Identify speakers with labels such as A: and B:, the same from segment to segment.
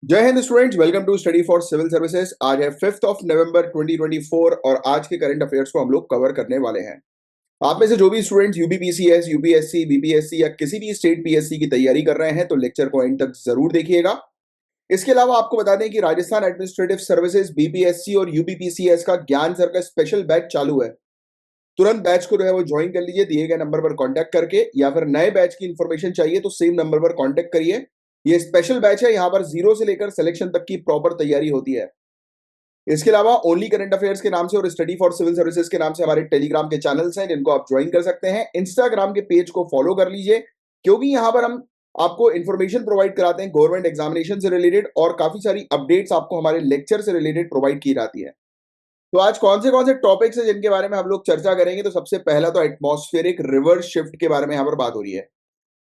A: जय Hind students, welcome to study for civil services. आज है 5 नवंबर 2024 और आज के करंट अफेयर्स को हम लोग कवर करने वाले हैं। आप में से जो भी स्टूडेंट्स यूपीपीसीएस, यूपीएससी, बीपीएससी या किसी भी स्टेट पीएससी की तैयारी कर रहे हैं तो लेक्चर को एंड तक जरूर देखिएगा। इसके अलावा आपको बता दें कि राजस्थान एडमिनिस्ट्रेटिव सर्विसेज, बीपीएससी और यूपीपीसीएस का ज्ञान सर का स्पेशल बैच चालू है। तुरंत बैच को जो है वो ज्वाइन कर लीजिए दिए गए नंबर पर कांटेक्ट करके, या फिर नए बैच की इंफॉर्मेशन चाहिए तो सेम नंबर पर कांटेक्ट करिए। ये स्पेशल बैच है, यहाँ पर जीरो से लेकर सिलेक्शन तक की प्रॉपर तैयारी होती है। इसके अलावा ओनली करंट अफेयर्स के नाम से और स्टडी फॉर सिविल सर्विसेज के नाम से हमारे टेलीग्राम के चैनल्स हैं जिनको आप ज्वाइन कर सकते हैं। इंस्टाग्राम के पेज को फॉलो कर लीजिए, क्योंकि यहाँ पर हम आपको इन्फॉर्मेशन प्रोवाइड कराते हैं गवर्नमेंट एग्जामिनेशन से रिलेटेड, और काफी सारी अपडेट्स आपको हमारे लेक्चर से रिलेटेड प्रोवाइड की जाती है। तो आज कौन से टॉपिक्स हैं जिनके बारे में हम लोग चर्चा करेंगे? तो सबसे पहला तो एटमॉस्फेरिक रिवर्स शिफ्ट के बारे में यहाँ पर बात हो रही है।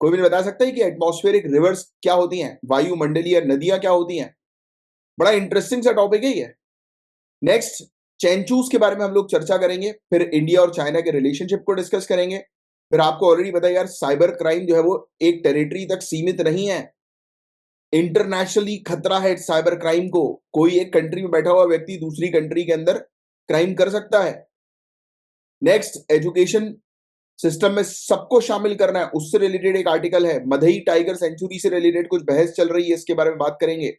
A: कोई भी बता सकता है कि एटमॉस्फेरिक रिवर्स क्या होती हैं, वायुमंडलीय नदियां क्या होती हैं? बड़ा इंटरेस्टिंग सा टॉपिक है ये। नेक्स्ट, चेंचूस के बारे में हम लोग चर्चा करेंगे। फिर इंडिया और चाइना के रिलेशनशिप को डिस्कस करेंगे। फिर आपको ऑलरेडी पता है यार, साइबर क्राइम जो है वो एक टेरिटरी तक सीमित नहीं है, इंटरनेशनली खतरा है साइबर क्राइम को। कोई एक कंट्री में बैठा हुआ व्यक्ति दूसरी कंट्री के अंदर क्राइम कर सकता है। नेक्स्ट, एजुकेशन सिस्टम में सबको शामिल करना है, उससे रिलेटेड एक आर्टिकल है। मधई टाइगर सेंचुरी से रिलेटेड कुछ बहस चल रही है, इसके बारे में बात करेंगे।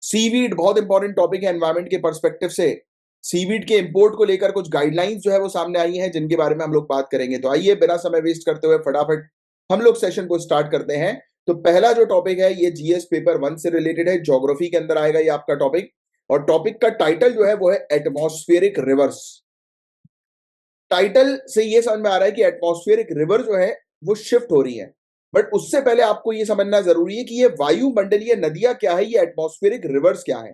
A: सीवीड बहुत इंपॉर्टेंट टॉपिक है एनवायरमेंट के पर्सपेक्टिव से। सीवीड के इंपोर्ट को लेकर कुछ गाइडलाइंस जो है वो सामने आई हैं जिनके बारे में हम लोग बात करेंगे। तो आइए बिना समय वेस्ट करते हुए फटाफट हम लोग सेशन को स्टार्ट करते हैं। तो पहला जो टॉपिक है ये जीएस पेपर 1 से रिलेटेड है, ज्योग्राफी के अंदर आएगा ये आपका टॉपिक। और टॉपिक का टाइटल जो है वो है एटमॉस्फेरिक रिवर्स। टाइटल से ये समझ में आ रहा है कि एटमॉस्फेरिक रिवर जो है वो शिफ्ट हो रही है, बट उससे पहले आपको ये समझना जरूरी है कि ये वायुमंडलीय नदियां क्या है, ये एटमॉस्फेरिक रिवर्स क्या है।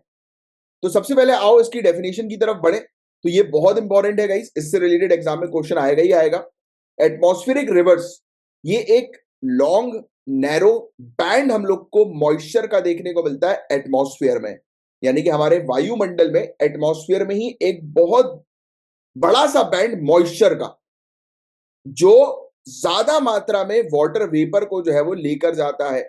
A: तो सबसे पहले आओ इसकी डेफिनेशन की तरफ बढ़े। तो ये बहुत इंपॉर्टेंट है गाइस, इससे रिलेटेड एग्जाम में क्वेश्चन आएगा ही आएगा। एटमॉस्फेरिक रिवर्स ये एक लॉन्ग नैरो बैंड हम लोग को मॉइस्चर का देखने को मिलता है एटमॉस्फेयर में, यानी कि हमारे वायुमंडल में एटमॉस्फेयर में ही एक बहुत बड़ा सा बैंड मॉइस्चर का, जो ज्यादा मात्रा में वाटर वेपर को जो है वो लेकर जाता है।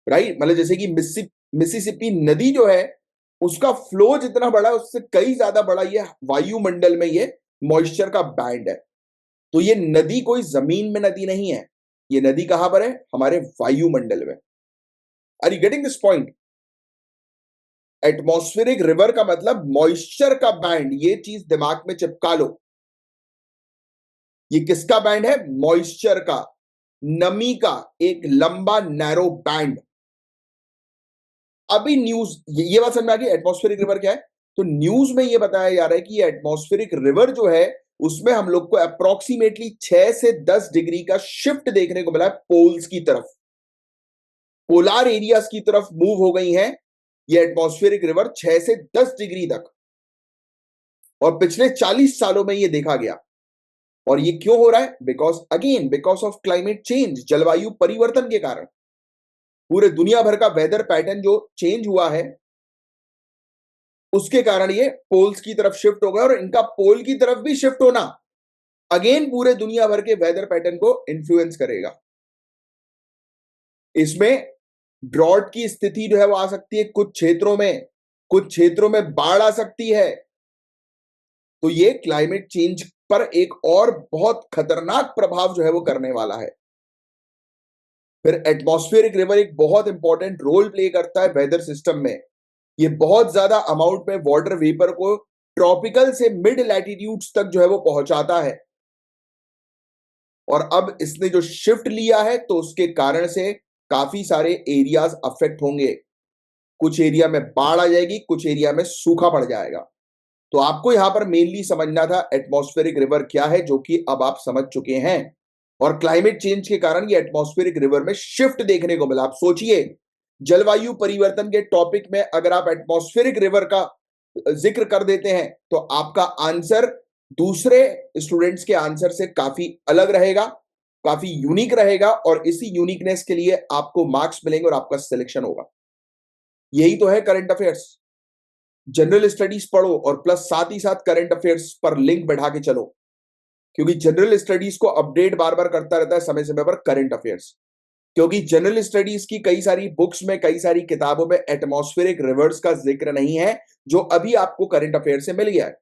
A: राइट, मतलब जैसे कि मिसिसिपी नदी जो है उसका फ्लो जितना बड़ा है उससे कई ज्यादा बड़ा ये वायुमंडल में ये मॉइस्चर का बैंड है। तो ये नदी कोई जमीन में नदी नहीं है, ये नदी कहां पर है? हमारे वायुमंडल में। Are you getting this point? Atmospheric river का मतलब मॉइस्चर का बैंड, ये चीज दिमाग में चिपका लो। ये किसका बैंड है? मॉइस्चर का, नमी का एक लंबा नैरो बैंड। अभी न्यूज ये बात समझ में आ गई एटमॉस्फेरिक रिवर क्या है। तो न्यूज में ये बताया जा रहा है कि ये एटमॉस्फेरिक रिवर जो है उसमें हम लोग को अप्रोक्सीमेटली 6 से 10 डिग्री का शिफ्ट देखने को मिला है पोल्स की तरफ, पोलार एरियाज की तरफ मूव हो गई हैं ये एटमॉस्फेरिक रिवर 6 से 10 डिग्री तक। और पिछले 40 सालों में ये देखा गया। और ये क्यों हो रहा है? बिकॉज ऑफ क्लाइमेट चेंज, जलवायु परिवर्तन के कारण। पूरे दुनिया भर का वेदर पैटर्न जो चेंज हुआ है उसके कारण ये पोल्स की तरफ शिफ्ट हो गया, और इनका पोल की तरफ भी शिफ्ट होना अगेन पूरे दुनिया भर के वेदर पैटर्न को इन्फ्लुएंस करेगा। इसमें ड्रॉट की स्थिति जो है वो आ सकती है कुछ क्षेत्रों में बाढ़ आ सकती है। तो ये क्लाइमेट चेंज पर एक और बहुत खतरनाक प्रभाव जो है वो करने वाला है। फिर एटमॉस्फेरिक रिवर एक बहुत इंपॉर्टेंट रोल प्ले करता है वेदर सिस्टम में। ये बहुत ज्यादा अमाउंट में वाटर वेपर को ट्रॉपिकल से मिड लैटिट्यूड्स तक जो है वो पहुंचाता है। और अब इसने जो शिफ्ट लिया है तो उसके कारण से काफी सारे एरियाज अफेक्ट होंगे। कुछ एरिया में बाढ़ आ जाएगी, कुछ एरिया में सूखा पड़ जाएगा। तो आपको यहां पर मेनली समझना था एटमॉस्फेरिक रिवर क्या है, जो कि अब आप समझ चुके हैं। और क्लाइमेट चेंज के कारण ये एटमॉस्फेरिक रिवर में शिफ्ट देखने को मिला। आप सोचिए, जलवायु परिवर्तन के टॉपिक में अगर आप एटमॉस्फेरिक रिवर का जिक्र कर देते हैं तो आपका आंसर दूसरे स्टूडेंट्स के आंसर से काफी अलग रहेगा, काफी यूनिक रहेगा, और इसी यूनिकनेस के लिए आपको मार्क्स मिलेंगे और आपका सिलेक्शन होगा। यही तो है करंट अफेयर्स। जनरल स्टडीज पढ़ो और प्लस साथ ही साथ करंट अफेयर्स पर लिंक बैठा के चलो, क्योंकि जनरल स्टडीज को अपडेट बार बार करता रहता है समय समय पर करंट अफेयर्स। क्योंकि जनरल स्टडीज की कई सारी बुक्स में, कई सारी किताबों में एटमॉस्फेरिक रिवर्स का जिक्र नहीं है, जो अभी आपको करंट अफेयर से मिल गया है।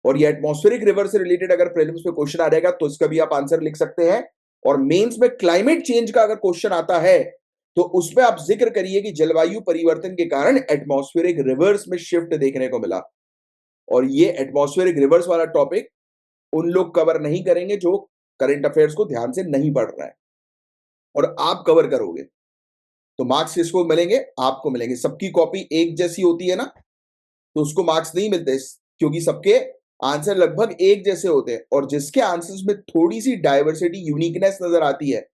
A: और ये एटमॉस्फेरिक रिवर से रिलेटेड अगर प्रीलिम्स में क्वेश्चन आ जाएगा तो इसका भी आप आंसर लिख सकते हैं। और मेंस में क्लाइमेट चेंज का अगर क्वेश्चन आता है तो उसमें आप जिक्र करिए कि जलवायु परिवर्तन के कारण एटमॉस्फेरिक रिवर्स में शिफ्ट देखने को मिला। और ये एटमॉस्फेरिक रिवर्स वाला टॉपिक उन लोग कवर नहीं करेंगे जो करंट अफेयर्स को ध्यान से नहीं पढ़ रहा है, और आप कवर करोगे तो मार्क्स किसको मिलेंगे? आपको मिलेंगे। सबकी कॉपी एक जैसी होती है ना, तो उसको मार्क्स नहीं मिलते, क्योंकि सबके आंसर लगभग एक जैसे होते हैं। और जिसके आंसर्स में थोड़ी सी डाइवर्सिटी, यूनिकनेस नजर आती है,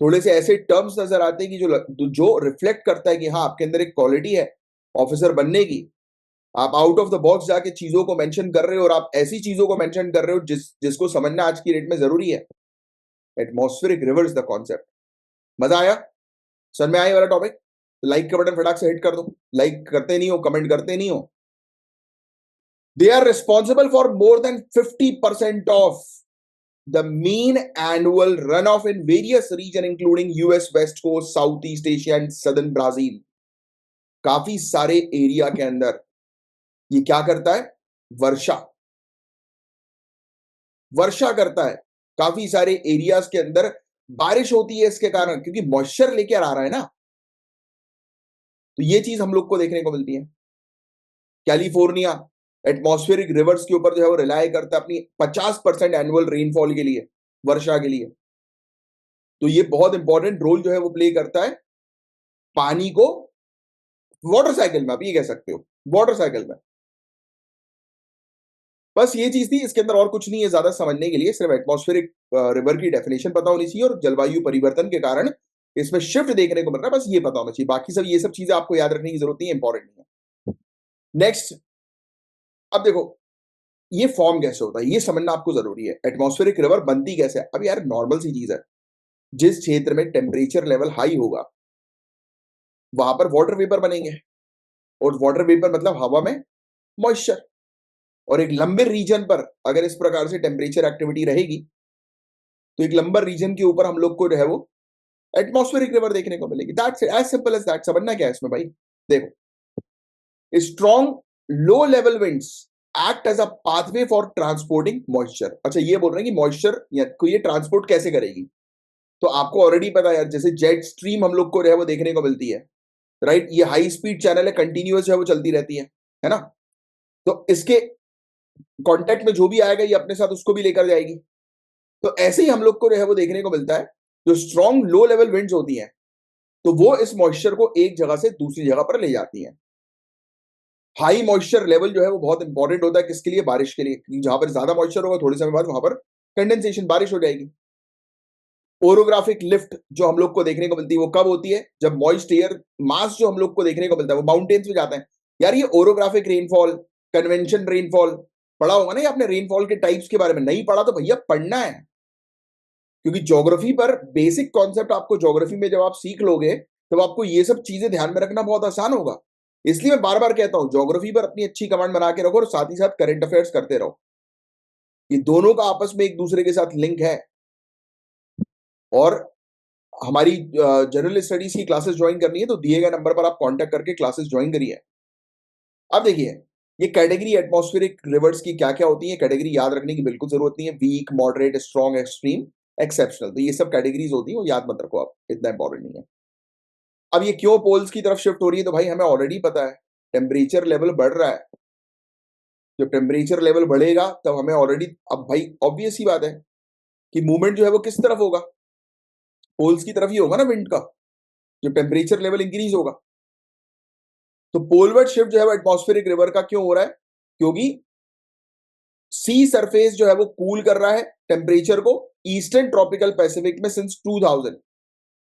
A: थोड़े से ऐसे टर्म्स नजर आते हैं कि जो रिफ्लेक्ट करता है कि हाँ आपके अंदर एक क्वालिटी है ऑफिसर बनने की, आप आउट ऑफ द बॉक्स जाके चीजों को मेंशन कर रहे हो, और आप ऐसी चीजों को मेंशन कर रहे हो जिसको समझना आज की डेट में जरूरी है। Atmospheric reverse the concept. मजा आया? समझ में आया वाला टॉपिक? लाइक का बटन फटाक से हिट कर दो। लाइक करते नहीं हो, कमेंट करते नहीं हो। They are responsible for more than 50% of the mean annual runoff in various regions, including US West Coast, Southeast Asia and Southern Brazil. काफी सारे एरिया के अंदर ये क्या करता है? वर्षा वर्षा करता है। काफी सारे एरियाज के अंदर बारिश होती है इसके कारण, क्योंकि मॉइस्चर लेकर आ रहा है ना। तो ये चीज हम लोग को देखने को मिलती है। कैलिफोर्निया एटमॉस्फेरिक रिवर्स के ऊपर जो है वो रिलाय करता है अपनी 50% एनुअल रेनफॉल के लिए, वर्षा के लिए। तो ये बहुत इंपॉर्टेंट रोल जो है वो प्ले करता है पानी को वाटर साइकिल में, आप ये कह सकते हो वाटर साइकिल में। बस ये चीज थी, इसके अंदर और कुछ नहीं है ज्यादा समझने के लिए। सिर्फ एटमॉस्फेरिक रिवर की डेफिनेशन पता होनी चाहिए, और जलवायु परिवर्तन के कारण इसमें शिफ्ट देखने को मिल रहा है, बस ये पता होना चाहिए। बाकी सब ये सब चीजें आपको याद रखने की जरूरत नहीं है, इंपॉर्टेंट नहीं है। नेक्स्ट, अब देखो ये फॉर्म कैसे होता है ये समझना आपको जरूरी है। एटमॉस्फेरिक रिवर बनती कैसे है? अब यार नॉर्मल सी चीज है, जिस क्षेत्र में टेम्परेचर लेवल हाई होगा वहां पर वाटर वेपर बनेंगे, और वाटर वेपर मतलब हवा में मॉइस्चर। और एक लंबे रीजन पर अगर इस प्रकार से टेम्परेचर एक्टिविटी रहेगी तो एक लंबा रीजन के ऊपर हम लोग को जो है वो एटमॉस्फेरिक रिवर देखने को मिलेगी। That's as simple as that. समझना क्या है इसमें भाई? देखो, strong low level winds act as a pathway for transporting moisture. अच्छा, ये बोल रहे हैं कि मॉइस्चर को ये ट्रांसपोर्ट कैसे करेगी? तो आपको ऑलरेडी पता है यार, जैसे जेट स्ट्रीम हम लोग को जो है वो देखने को मिलती है, राइट? ये हाई स्पीड चैनल है, कंटिन्यूअस जो है वो चलती रहती है ना? तो इसके कांटेक्ट में जो भी आएगा ये अपने साथ उसको भी लेकर जाएगी। तो ऐसे ही हम लोग को जो है वो देखने को मिलता है, जो स्ट्रॉन्ग लो लेवल विंड्स होती हैं तो वो इस मॉइस्चर को एक जगह से दूसरी जगह पर ले जाती हैं। हाई मॉइस्चर लेवल जो है वो बहुत इंपॉर्टेंट होता है, किसके लिए? बारिश के लिए, क्योंकि जहां पर ज्यादा मॉइस्चर होगा थोड़े समय बाद वहां पर कंडेंसेशन, बारिश हो जाएगी। ओरोग्राफिक लिफ्ट जो हम लोग को देखने को मिलती है वो कब होती है? जब मॉइस्ट एयर मास जो हम लोग को देखने को मिलता है वो माउंटेन्स में जाते हैं। यार ये ओरोग्राफिक रेनफॉल, कन्वेंशन रेनफॉल पढ़ा होगा ना ये आपने, रेनफॉल के टाइप्स के बारे में। नहीं पढ़ा तो भैया पढ़ना है, क्योंकि ज्योग्राफी पर बेसिक कॉन्सेप्ट आपको ज्योग्राफी में जब आप सीख लोगे तब आपको ये सब चीजें ध्यान में रखना बहुत आसान होगा। इसलिए मैं बार बार कहता हूं ज्योग्राफी पर अपनी अच्छी कमांड बना के रखो, और साथ ही साथ करंट अफेयर्स करते रहो। ये दोनों का आपस में एक दूसरे के साथ लिंक है। और हमारी जनरल स्टडीज की क्लासेस ज्वाइन करनी है तो दिए गए नंबर पर आप कांटेक्ट करके क्लासेस ज्वाइन करिए। अब देखिए, ये कैटेगरी एटमॉस्फेरिक रिवर्स की क्या क्या होती है, कैटेगरी याद रखने की बिल्कुल जरूरत नहीं है। Weak, moderate, strong, extreme, exceptional, तो ये सब कैटेगरीज होती है, वो याद मत रखो आप, इतना इंपॉर्टेंट नहीं है। अब ये क्यों पोल्स की तरफ शिफ्ट हो रही है? तो भाई हमें ऑलरेडी पता है, टेम्परेचर लेवल बढ़ रहा है। जब टेम्परेचर लेवल बढ़ेगा तब हमें ऑलरेडी, अब भाई ऑब्वियस ही बात है कि मूवमेंट जो है वो किस तरफ होगा? पोल्स की तरफ ही होगा ना विंड का, जब टेम्परेचर लेवल इंक्रीज होगा। तो पोलवर्ड शिफ्ट जो है वो एटमॉस्फेरिक रिवर का क्यों हो रहा है? क्योंकि सी सरफेस जो है वो कूल कर रहा है टेम्परेचर को ईस्टर्न ट्रॉपिकल पैसिफिक में सिंस 2000,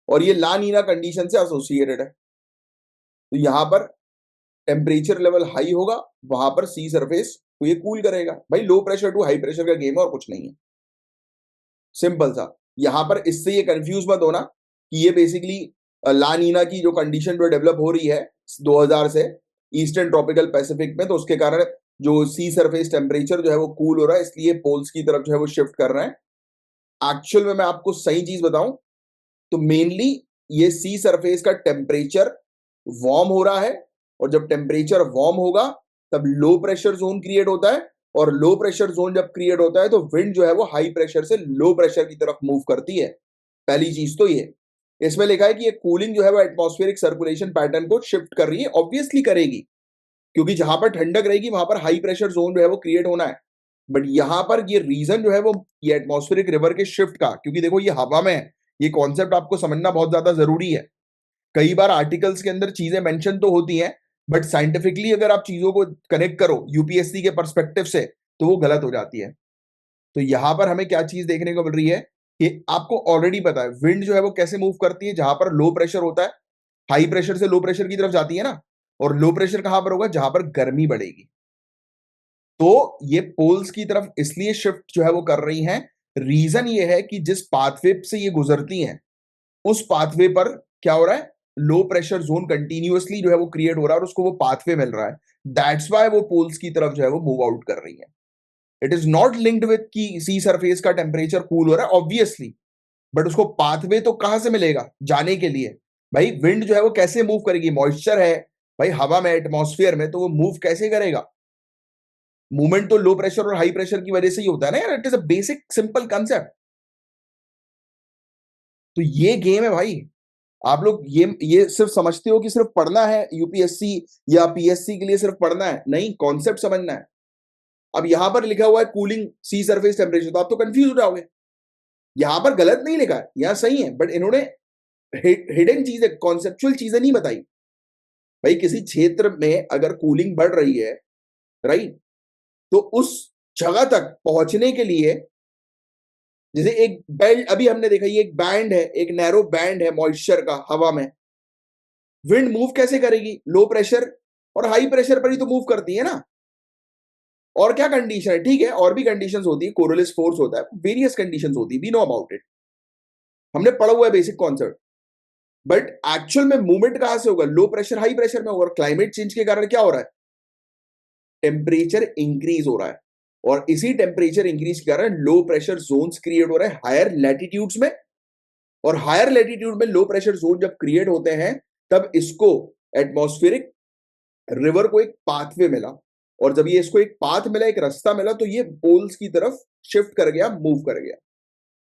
A: और ये ला नीना कंडीशन से एसोसिएटेड है। तो यहां पर टेम्परेचर लेवल हाई होगा, वहां पर सी सरफेस को ये कूल करेगा। भाई low pressure to high pressure का गेम है, और कुछ नहीं है, सिंपल सा। यहां पर इससे ये कंफ्यूज मत होना कि ये बेसिकली ला नीना की जो कंडीशन जो डेवलप हो रही है 2000 से ईस्टर्न ट्रॉपिकल पैसिफिक में, तो उसके कारण जो सी सरफेस टेम्परेचर जो है वो कूल हो रहा है, इसलिए पोल्स की तरफ जो है वो शिफ्ट कर रहे हैं। एक्चुअल में मैं आपको सही चीज बताऊं तो मेनली ये सी सरफेस का टेम्परेचर वार्म हो रहा है, और जब टेम्परेचर वार्म होगा तब लो प्रेशर जोन क्रिएट होता है, और लो प्रेशर जोन जब क्रिएट होता है तो विंड जो है वो हाई प्रेशर से लो प्रेशर की तरफ मूव करती है। पहली चीज तो ये, इसमें लिखा है कि ये कूलिंग जो है वो एटमॉस्फेरिक सर्कुलेशन पैटर्न को शिफ्ट कर रही है, ऑब्वियसली करेगी, क्योंकि जहां पर ठंडक रहेगी वहां पर हाई प्रेशर जोन जो है वो क्रिएट होना है। बट यहां पर ये रीजन जो है वो ये एटमॉस्फेरिक रिवर के शिफ्ट का, क्योंकि देखो ये हवा में है, ये कॉन्सेप्ट आपको समझना बहुत ज्यादा जरूरी है। कई बार आर्टिकल्स के अंदर चीजें मेंशन तो होती हैं, बट साइंटिफिकली अगर आप चीजों को कनेक्ट करो यूपीएससी के पर्सपेक्टिव से तो वो गलत हो जाती है। तो यहां पर हमें क्या चीज देखने को मिल रही है कि आपको ऑलरेडी पता है विंड जो है वो कैसे मूव करती है, जहां पर लो प्रेशर होता है, हाई प्रेशर से लो प्रेशर की तरफ जाती है ना, और लो प्रेशर कहां पर होगा, जहां पर गर्मी बढ़ेगी। तो ये पोल्स की तरफ इसलिए शिफ्ट जो है वो कर रही हैं, रीजन ये है कि जिस पाथवे से ये गुजरती हैं उस पाथवे पर क्या हो रहा है, लो प्रेशर जोन कंटिन्यूअसली जो है वो क्रिएट हो रहा है और उसको वो पाथवे मिल रहा है। दैट्स व्हाई वो पोल्स की तरफ जो है वो मूव आउट कर रही है। It is not linked with कि सी सरफेस का टेम्परेचर कूल हो रहा है ऑब्वियसली, बट उसको पाथवे तो कहां से मिलेगा जाने के लिए। भाई विंड जो है वो कैसे मूव करेगी, मॉइस्चर है भाई हवा में, एटमॉस्फेयर में, तो वो मूव कैसे करेगा। मूवमेंट तो लो प्रेशर और हाई प्रेशर की वजह से ही होता है ना यार, it is a basic simple concept. तो ये गेम है भाई। आप लोग ये सिर्फ समझते हो कि सिर्फ पढ़ना है यूपीएससी या पीएससी के लिए, सिर्फ पढ़ना है, नहीं, कॉन्सेप्ट समझना है। अब यहां पर लिखा हुआ है कूलिंग सी सरफेस टेम्परेचर, तो आप तो कंफ्यूज हो जाओगे। यहां पर गलत नहीं लिखा है, यहां सही है, बट इन्होंने हिडन चीजें, कॉन्सेप्चुअल चीजें नहीं बताई। भाई किसी क्षेत्र में अगर कूलिंग बढ़ रही है, राइट, तो उस जगह तक पहुंचने के लिए, जैसे एक बेल्ट अभी हमने देखा, ये एक बैंड है, एक नैरो बैंड है मॉइस्चर का हवा में, विंड मूव कैसे करेगी, लो प्रेशर और हाई प्रेशर पर ही तो मूव करती है ना। और क्या कंडीशन है, ठीक है, और भी कंडीशंस होती है, कोरोलिस फोर्स होता है, वेरियस कंडीशंस होती है, वी नो अबाउट इट, हमने पढ़ा हुआ है बेसिक कॉन्सेप्ट। बट एक्चुअल में मूवमेंट कहां से होगा, लो प्रेशर हाई प्रेशर में होगा। क्लाइमेट चेंज के कारण क्या हो रहा है, टेम्परेचर इंक्रीज हो रहा है, और इसी टेम्परेचर इंक्रीज के कारण लो प्रेशर जोन्स क्रिएट हो रहे हैं हायर लैटिट्यूड्स में, और हायर लैटिट्यूड में लो प्रेशर जोन जब क्रिएट होते हैं तब इसको एटमॉस्फेरिक रिवर को एक पाथवे मिला, और जब ये इसको एक पाथ मिला, एक रास्ता मिला, तो ये पोल्स की तरफ शिफ्ट कर गया, मूव कर गया।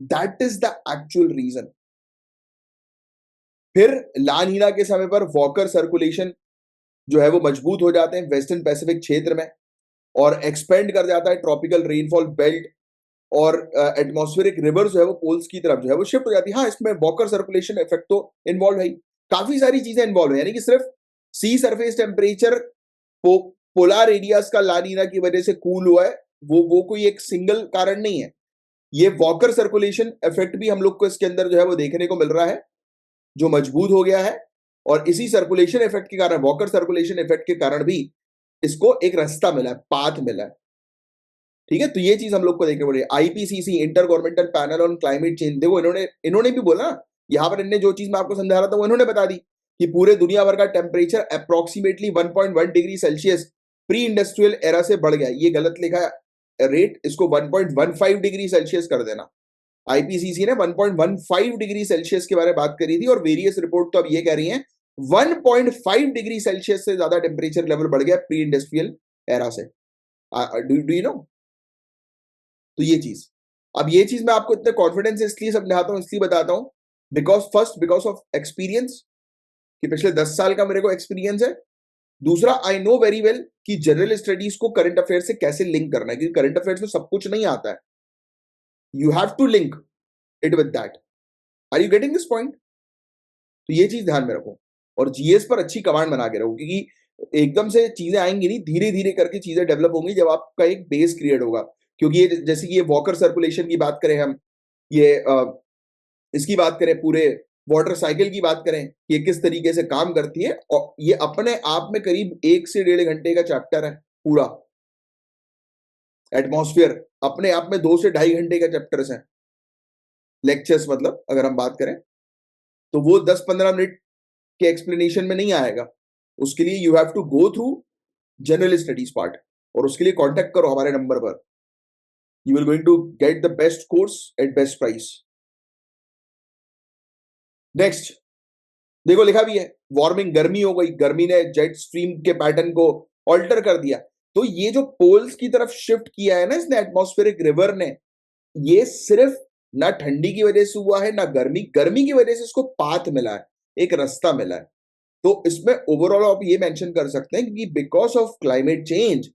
A: That is the actual reason. फिर ला नीना के समय पर वॉकर सर्कुलेशन जो है वो मजबूत हो जाते हैं वेस्टर्न पैसिफिक क्षेत्र में, और एक्सपेंड कर जाता है ट्रॉपिकल रेनफॉल बेल्ट, और एटमॉस्फेरिक रिवर जो है वो पोल्स की तरफ जो है वो शिफ्ट हो जाती है। हाँ, इसमें वॉकर सर्कुलेशन इफेक्ट तो इन्वॉल्व है ही, काफी सारी चीजें इन्वॉल्व है, यानी कि सिर्फ सी सरफेस टेम्परेचर पोलार एरियाज का लानीना की वजह से कूल हुआ है, वो कोई एक सिंगल कारण नहीं है। ये वॉकर सर्कुलेशन इफेक्ट भी हम लोग को इसके अंदर जो है वो देखने को मिल रहा है, जो मजबूत हो गया है, और इसी सर्कुलेशन इफेक्ट के कारण, वॉकर सर्कुलेशन इफेक्ट के कारण भी इसको एक रास्ता मिला है, पाथ मिला है। ठीक है, तो ये चीज हम लोग को देखने पड़ी। IPCC, inter governmental panel on climate change, देखो इन्होंने भी बोला ना, यहां पर इन्होंने जो चीज मैं आपको समझा रहा था वो इन्होंने बता दी कि पूरे दुनिया भर का temperature approximately 1.1 degree Celsius pre industrial era से बढ़ गया। ये गलत लिखा है रेट, इसको 1.15 डिग्री सेल्सियस कर देना। आईपीसीसी ने 1.15 डिग्री सेल्सियस के बारे में बात करी थी, और वेरियस रिपोर्ट तो अब ये कह रही हैं 1.5 डिग्री सेल्सियस से ज्यादा टेम्परेचर लेवल बढ़ गया प्री इंडस्ट्रियल एरा से। Do you know. तो ये चीज, अब ये चीज मैं आपको इतने कॉन्फिडेंस से इसलिए समझाता हूं, इसलिए बताता हूं, बिकॉज ऑफ एक्सपीरियंस, कि पिछले 10 साल का मेरे को एक्सपीरियंस है। दूसरा, आई नो वेरी वेल कि जनरल स्टडीज को करंट अफेयर से कैसे लिंक करना है, क्योंकि करंट अफेयर्स में सब कुछ नहीं आता है, you have to link it with that. Are you getting this point. तो ये चीज ध्यान में रखो, और जीएस पर अच्छी कमांड बना के रखो, क्योंकि एकदम से चीजें आएंगी नहीं, धीरे धीरे करके चीजें डेवलप होंगी जब आपका एक बेस क्रिएट होगा। क्योंकि ये जैसे कि ये वॉकर सर्कुलेशन की बात करें हम, ये इसकी बात करें, पूरे वाटर साइकिल की बात करें, ये किस तरीके से काम करती है, और ये अपने आप में करीब 1 से 1.5 घंटे का चैप्टर है पूरा। एटमॉस्फेयर अपने आप में 2 से 2.5 घंटे का चैप्टर्स है, लेक्चर्स मतलब अगर हम बात करें, तो वो 10-15 मिनट के एक्सप्लेनेशन में नहीं आएगा। उसके लिए you have to go through general studies part, और उसके लिए कांटेक्ट करो हमारे नंबर पर। You will going to get the best course at best price. Next, देखो लिखा भी है, वार्मिंग, गर्मी हो गई, गर्मी ने जेट स्ट्रीम के पैटर्न को ऑल्टर कर दिया। तो ये जो पोल्स की तरफ शिफ्ट किया है ना इसने एटमॉस्फेरिक रिवर ने, ये सिर्फ ना ठंडी की वजह से हुआ है ना गर्मी, गर्मी की वजह से इसको पाथ मिला है, एक रास्ता मिला है। तो इसमें ओवरऑल आप ये मेंशन कर सकते हैं कि बिकॉज ऑफ क्लाइमेट चेंज,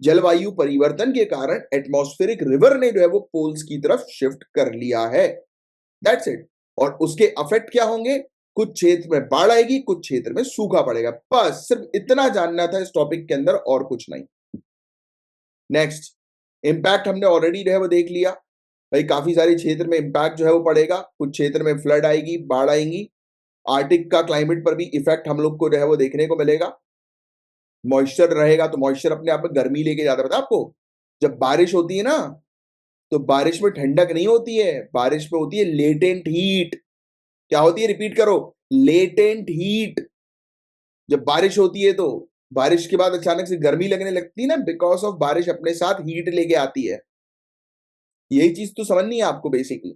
A: जलवायु परिवर्तन के कारण एटमॉस्फेरिक रिवर ने जो है वो पोल्स की तरफ शिफ्ट कर लिया है। That's it. और उसके इफेक्ट क्या होंगे? कुछ क्षेत्र में बाढ़ आएगी, कुछ क्षेत्र में सूखा पड़ेगा। बस सिर्फ इतना जानना था इस टॉपिक के अंदर, और कुछ नहीं। नेक्स्ट, इंपैक्ट हमने ऑलरेडी जो है वो देख लिया भाई, काफी सारे क्षेत्र में इंपैक्ट जो है वो पड़ेगा, कुछ क्षेत्र में फ्लड आएगी, बाढ़ आएंगी। आर्टिक का क्लाइमेट पर भी इफेक्ट हम लोग को जो है वो देखने को मिलेगा। मॉइस्चर रहेगा तो मॉइस्चर अपने आप में गर्मी लेके जाता है। पता आपको, जब बारिश होती है ना, तो बारिश में ठंडक नहीं होती है, बारिश में होती है लेटेंट हीट। क्या होती है? रिपीट करो, लेटेंट हीट। जब बारिश होती है तो बारिश के बाद अचानक से गर्मी लगने लगती है ना, बिकॉज ऑफ बारिश अपने साथ हीट लेके आती है। यही चीज तो समझनी है आपको बेसिकली।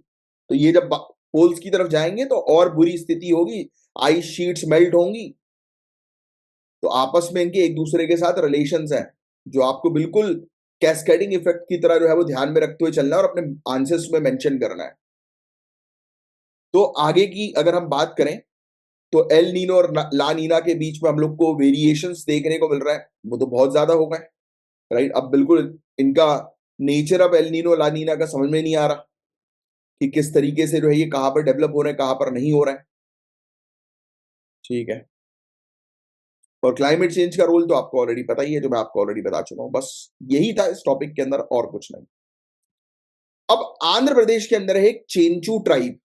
A: तो ये जब पोल्स की तरफ जाएंगे तो और बुरी स्थिति होगी, आइस शीट्स मेल्ट होंगी। तो आपस में इनके एक दूसरे के साथ रिलेशंस हैं, जो आपको बिल्कुल कैस्केडिंग इफेक्ट की तरह जो है वो ध्यान में रखते हुए चलना है और अपने आंसर्स में मेंशन करना है। तो आगे की अगर हम बात करें तो एल नीनो और ला नीना के बीच में हम लोग को वेरिएशंस देखने को मिल रहा है, वो तो बहुत ज्यादा हो गए। राइट, अब बिल्कुल इनका नेचर अब एल नीनो ला नीना का समझ में नहीं आ रहा कि किस तरीके से जो है ये कहां पर डेवलप हो रहे हैं, कहां पर नहीं हो रहा है। ठीक है, और क्लाइमेट चेंज का रोल तो आपको ऑलरेडी पता ही है, जो मैं आपको ऑलरेडी बता चुका हूं। बस यही था इस टॉपिक के अंदर, और कुछ नहीं। अब आंध्र प्रदेश के अंदर है एक चेंचू ट्राइब,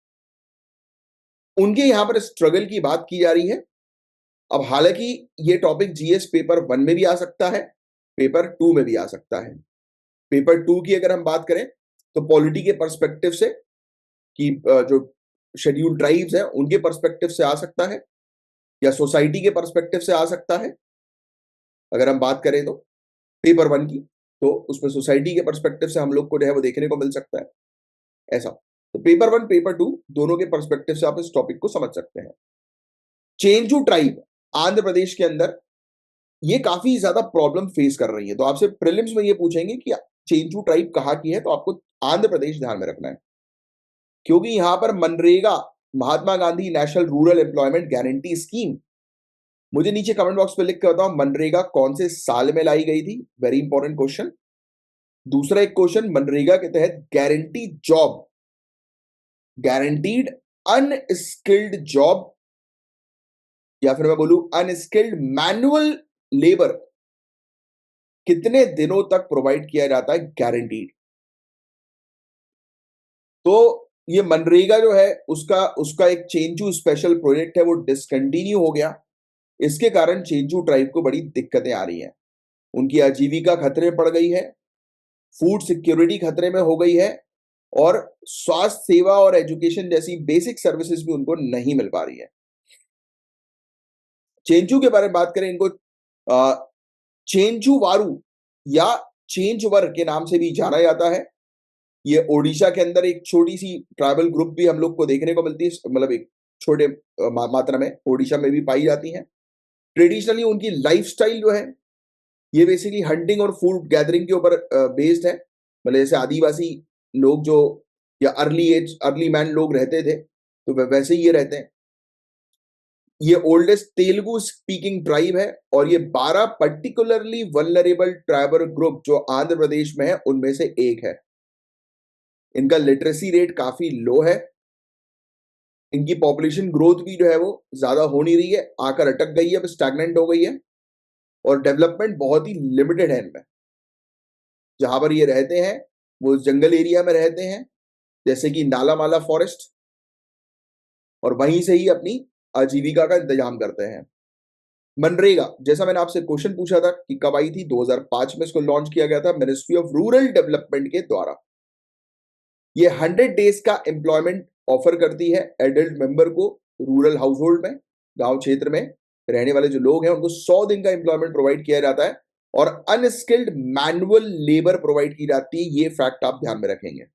A: उनके यहां पर स्ट्रगल की बात की जा रही है। अब हालांकि ये टॉपिक जीएस पेपर 1 में भी आ सकता है, पेपर 2 में भी आ सकता है। पेपर 2 की अगर हम बात करें तो पॉलिटी के पर्सपेक्टिव से, कि जो शेड्यूल ट्राइब्स हैं उनके पर्सपेक्टिव से आ सकता है, या सोसाइटी के पर्सपेक्टिव से आ सकता है। अगर हम बात करें तो पेपर 1 की, तो उसमें सोसाइटी के पर्सपेक्टिव से हम लोग को जो है वो देखने को मिल सकता है ऐसा। तो पेपर 1 पेपर 2 दोनों के पर्सपेक्टिव से आप इस टॉपिक को समझ सकते हैं। चेंजू ट्राइब आंध्र प्रदेश के अंदर ये काफी ज्यादा प्रॉब्लम फेस कर रही है। तो आपसे प्रीलिम्स में ये पूछेंगे कि चेंजू ट्राइब कहाँ की है, तो आपको आंध्र प्रदेश ध्यान में रखना है, क्योंकि यहां पर मनरेगा, Mahatma Gandhi national rural employment guarantee scheme, मुझे नीचे कमेंट बॉक्स पे लिख कर बताओ मनरेगा कौन से साल में लाई गई थी, वेरी इंपॉर्टेंट क्वेश्चन। दूसरा एक क्वेश्चन, मनरेगा के तहत guarantee job, guaranteed unskilled job, या फिर मैं बोलूं अनस्किल्ड मैनुअल लेबर, कितने दिनों तक प्रोवाइड किया जाता है गारंटीड। तो ये मनरेगा जो है उसका उसका एक चेंजू स्पेशल प्रोजेक्ट है, वो डिसकंटिन्यू हो गया। इसके कारण चेंजू ट्राइब को बड़ी दिक्कतें आ रही हैं, उनकी आजीविका खतरे में पड़ गई है, फूड सिक्योरिटी खतरे में हो गई है, और स्वास्थ्य सेवा और एजुकेशन जैसी बेसिक सर्विसेज भी उनको नहीं मिल पा रही है। चेंजू के बारे में बात करें, इनको चेंजू वारू या चेंजवर के नाम से भी जाना जाता है। ये ओडिशा के अंदर एक छोटी सी ट्राइबल ग्रुप भी हम लोग को देखने को मिलती है, मतलब एक छोटे मात्रा में ओडिशा में भी पाई जाती है। ट्रेडिशनली उनकी लाइफस्टाइल जो है ये बेसिकली हंटिंग और फूड गैदरिंग के ऊपर बेस्ड है। मतलब जैसे आदिवासी लोग जो, या अर्ली मैन लोग रहते थे, तो वैसे ही ये रहते हैं। ये ओल्डेस्ट तेलुगु स्पीकिंग ट्राइब है, और ये 12 पर्टिकुलरली वल्नरेबल ट्राइबल ग्रुप जो आंध्र प्रदेश में है उनमें से एक है। इनका लिटरेसी रेट काफी लो है, इनकी पॉपुलेशन ग्रोथ भी जो है वो ज्यादा हो नहीं रही है, आकर अटक गई है, अब स्टैग्नेंट हो गई है, और डेवलपमेंट बहुत ही लिमिटेड है इनमें। जहां पर ये रहते हैं वो जंगल एरिया में रहते हैं, जैसे कि नालामाला फॉरेस्ट, और वहीं से ही अपनी आजीविका का इंतजाम करते हैं। मनरेगा, जैसा मैंने आपसे क्वेश्चन पूछा था कि कब आई थी, 2005 में इसको लॉन्च किया गया था मिनिस्ट्री ऑफ रूरल डेवलपमेंट के द्वारा। ये 100 डेज का एम्प्लॉयमेंट ऑफर करती है एडल्ट मेंबर को, रूरल हाउस होल्ड में, गांव क्षेत्र में रहने वाले जो लोग हैं उनको 100 दिन का एम्प्लॉयमेंट प्रोवाइड किया जाता है, और अनस्किल्ड मैनुअल लेबर प्रोवाइड की जाती है। ये फैक्ट आप ध्यान में रखेंगे।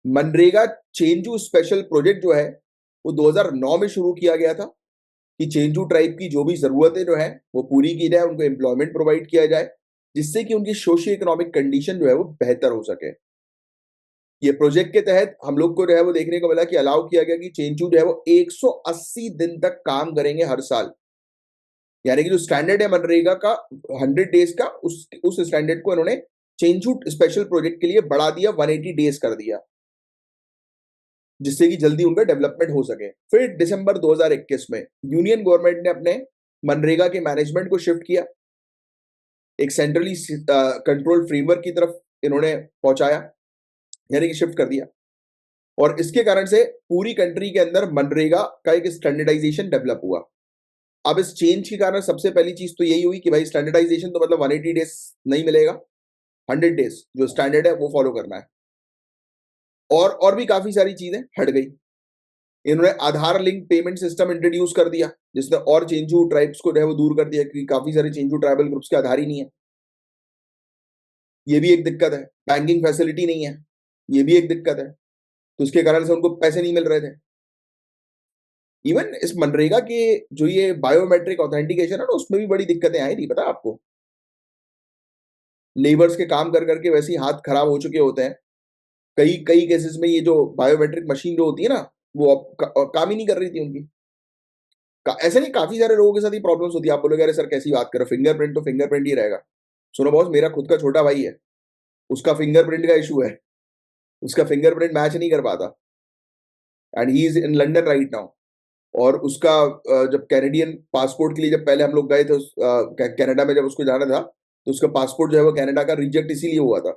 A: मनरेगा चेंजू स्पेशल प्रोजेक्ट जो है वो 2009 में शुरू किया गया था, कि चेंजू ट्राइब की जो भी जरूरतें जो है वो पूरी की जाए, उनको एम्प्लॉयमेंट प्रोवाइड किया जाए, जिससे कि उनकी सोशियो इकोनॉमिक कंडीशन जो है वो बेहतर हो सके। ये प्रोजेक्ट के तहत हम लोग को जो है वो देखने को मिला कि अलाउ किया गया कि चेंजू जो है वो 180 दिन तक काम करेंगे हर साल। यानी कि जो स्टैंडर्ड है मनरेगा का 100 डेज का, उस स्टैंडर्ड को इन्होंने चेंजू स्पेशल प्रोजेक्ट के लिए बढ़ा दिया, 180 डेज कर दिया, जिससे कि जल्दी उनका डेवलपमेंट हो सके। फिर दिसंबर 2021 में यूनियन गवर्नमेंट ने अपने मनरेगा के मैनेजमेंट को शिफ्ट किया, एक सेंट्रली कंट्रोल फ्रेमवर्क की तरफ इन्होंने पहुंचाया, यानी कि शिफ्ट कर दिया। और इसके कारण से पूरी कंट्री के अंदर मनरेगा का एक स्टैंडर्डाइजेशन डेवलप हुआ। अब इस चेंज के कारण सबसे पहली चीज तो यही हुई कि भाई स्टैंडर्डाइजेशन तो मतलब 180 डेज नहीं मिलेगा, 100 डेज जो स्टैंडर्ड है वो फॉलो करना है। और भी काफी सारी चीजें हट गई। इन्होंने आधार लिंक पेमेंट सिस्टम इंट्रोड्यूस कर दिया, जिसने और चेंजू ट्राइब्स को जो है वो दूर कर दिया, क्योंकि काफी सारे चेंजू ट्राइबल ग्रुप्स के आधार ही नहीं है। ये भी एक दिक्कत है। बैंकिंग फैसिलिटी नहीं है, ये भी एक दिक्कत है, तो उसके कारण से उनको पैसे नहीं मिल रहे थे। इवन इस मनरेगा के जो ये बायोमेट्रिक ऑथेंटिकेशन है ना, उसमें भी बड़ी दिक्कतें आई थी, पता है आपको। लेबर्स के काम कर करके वैसे ही हाथ खराब हो चुके होते हैं। कई कई केसेस में ये जो बायोमेट्रिक मशीन जो होती है ना, वो अब काम ही नहीं कर रही थी उनकी। ऐसे नहीं, काफी सारे लोगों के साथ ही प्रॉब्लम्स होती है। आप बोलोगे अरे सर कैसी बात करो, फिंगरप्रिंट तो फिंगरप्रिंट ही रहेगा। सुनो बॉस, मेरा खुद का छोटा भाई है, उसका फिंगरप्रिंट का इशू है, उसका फिंगरप्रिंट मैच नहीं कर पाता, and he is in London right now. और उसका जब कैनेडियन पासपोर्ट के लिए जब पहले हम लोग गए थे कनाडा में, जब उसको जाना था, तो उसका पासपोर्ट जो है वो कनाडा का रिजेक्ट इसीलिए हुआ था।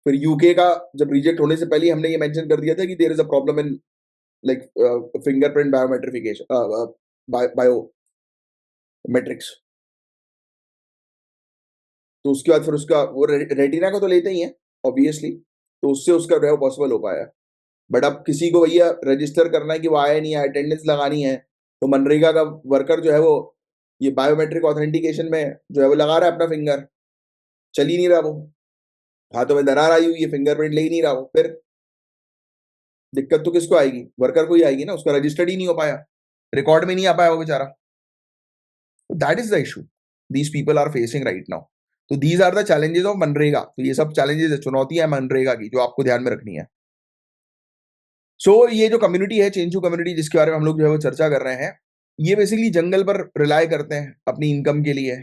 A: फिर यूके का जब रिजेक्ट होने से पहले हमने ये मेंशन कर दिया था कि there is a problem in like fingerprint biometrification, biometrics. तो उसके बाद फिर उसका वो रेटिना का तो लेते ही है ऑब्वियसली, तो उससे उसका जो है पॉसिबल हो पाया। बट अब किसी को भैया रजिस्टर करना है कि वो आया नहीं है, अटेंडेंस लगानी है, तो मनरेगा का वर्कर जो है वो ये बायोमेट्रिक ऑथेंटिकेशन में जो है वो लगा रहा है अपना फिंगर, चल ही नहीं रहा वो, हाथों में दरार आई हुई है, फिंगरप्रिंट ले ही नहीं रहा वो। फिर दिक्कत तो किसको आएगी? वर्कर को ही आएगी ना, उसका रजिस्टर्ड ही नहीं हो पाया, रिकॉर्ड में नहीं आ पाया वो बेचारा। That is the issue these people are facing right now. तो these are the challenges of मनरेगा। तो ये सब चैलेंजेस है, चुनौतियां मनरेगा की, जो आपको ध्यान में रखनी है। ये जो कम्युनिटी है, चेंजू कम्युनिटी, जिसके बारे में हम लोग जो है वो चर्चा कर रहे हैं, ये बेसिकली जंगल पर रिलाय करते हैं अपनी इनकम के लिए।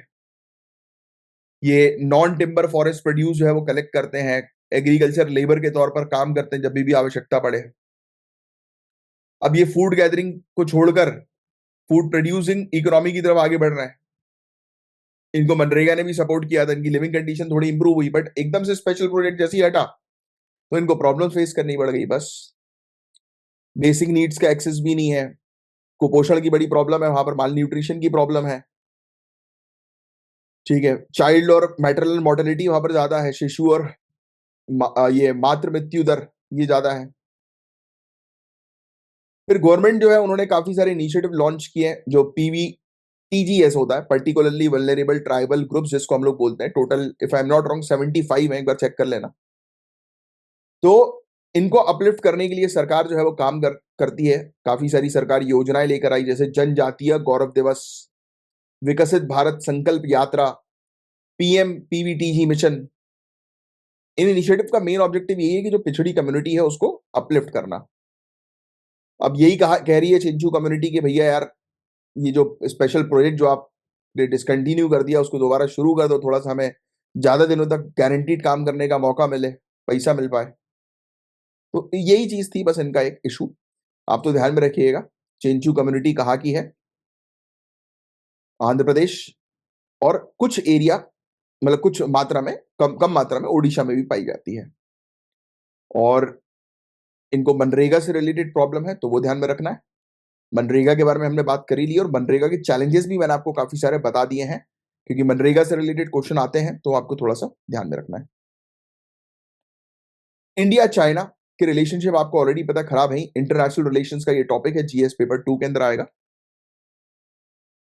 A: ये नॉन टिम्बर फॉरेस्ट प्रोड्यूस जो है वो कलेक्ट करते हैं, एग्रीकल्चर लेबर के तौर पर काम करते हैं जब भी आवश्यकता पड़े। अब ये फूड गैदरिंग को छोड़कर फूड प्रोड्यूसिंग इकोनॉमी की तरफ आगे बढ़ रहे हैं। इनको मनरेगा ने भी सपोर्ट किया था, इनकी लिविंग कंडीशन थोड़ी इंप्रूव हुई, बट एकदम से स्पेशल प्रोजेक्ट जैसे ही हटा तो इनको प्रॉब्लम फेस करनी पड़ गई। बस बेसिक नीड्स का एक्सेस भी नहीं है, कुपोषण की बड़ी प्रॉब्लम है वहां पर, माल न्यूट्रिशन की प्रॉब्लम है, ठीक है। चाइल्ड और मैटरनल मोर्टेलिटी वहां पर ज्यादा है, शिशु और ये मातृ मृत्यु दर ये ज्यादा है। फिर गवर्नमेंट जो है उन्होंने काफी सारे इनिशिएटिव लॉन्च किए हैं, जो पीवीटीजीएस होता है, पर्टिकुलरली वल्नरेबल ट्राइबल ग्रुप्स जिसको हम लोग बोलते हैं। Total if I am not wrong 75 है, एक बार चेक कर लेना। तो इनको अपलिफ्ट करने के लिए सरकार जो है वो काम करती है। काफी सारी सरकार योजनाएं लेकर आई, जैसे जनजातीय गौरव दिवस, विकसित भारत संकल्प यात्रा, पीएम पीवीटीजी मिशन। इन इनिशिएटिव का मेन ऑब्जेक्टिव यही है कि जो पिछड़ी कम्युनिटी है उसको अपलिफ्ट करना। अब यही कह रही है चिंचू कम्युनिटी कि भैया यार, ये जो स्पेशल प्रोजेक्ट जो आप डिसकंटिन्यू कर दिया उसको दोबारा शुरू कर दो, थोड़ा सा हमें ज्यादा दिनों तक गारंटीड काम करने का मौका मिले, पैसा मिल पाए। तो यही चीज थी बस इनका एक इशू। आप तो ध्यान में रखिएगा, चिंचू कम्युनिटी कहाँ की है? आंध्र प्रदेश, और कुछ एरिया, मतलब कुछ मात्रा में, कम कम मात्रा में ओडिशा में भी पाई जाती है। और इनको मनरेगा से रिलेटेड प्रॉब्लम है तो वो ध्यान में रखना है। मनरेगा के बारे में हमने बात करी ली, और मनरेगा के चैलेंजेस भी मैंने आपको काफी सारे बता दिए हैं, क्योंकि मनरेगा से रिलेटेड क्वेश्चन आते हैं तो आपको थोड़ा सा ध्यान में रखना है। इंडिया चाइना के रिलेशनशिप आपको ऑलरेडी पता खराब है, इंटरनेशनल रिलेशंस का ये टॉपिक है, जीएस पेपर 2 के अंदर आएगा।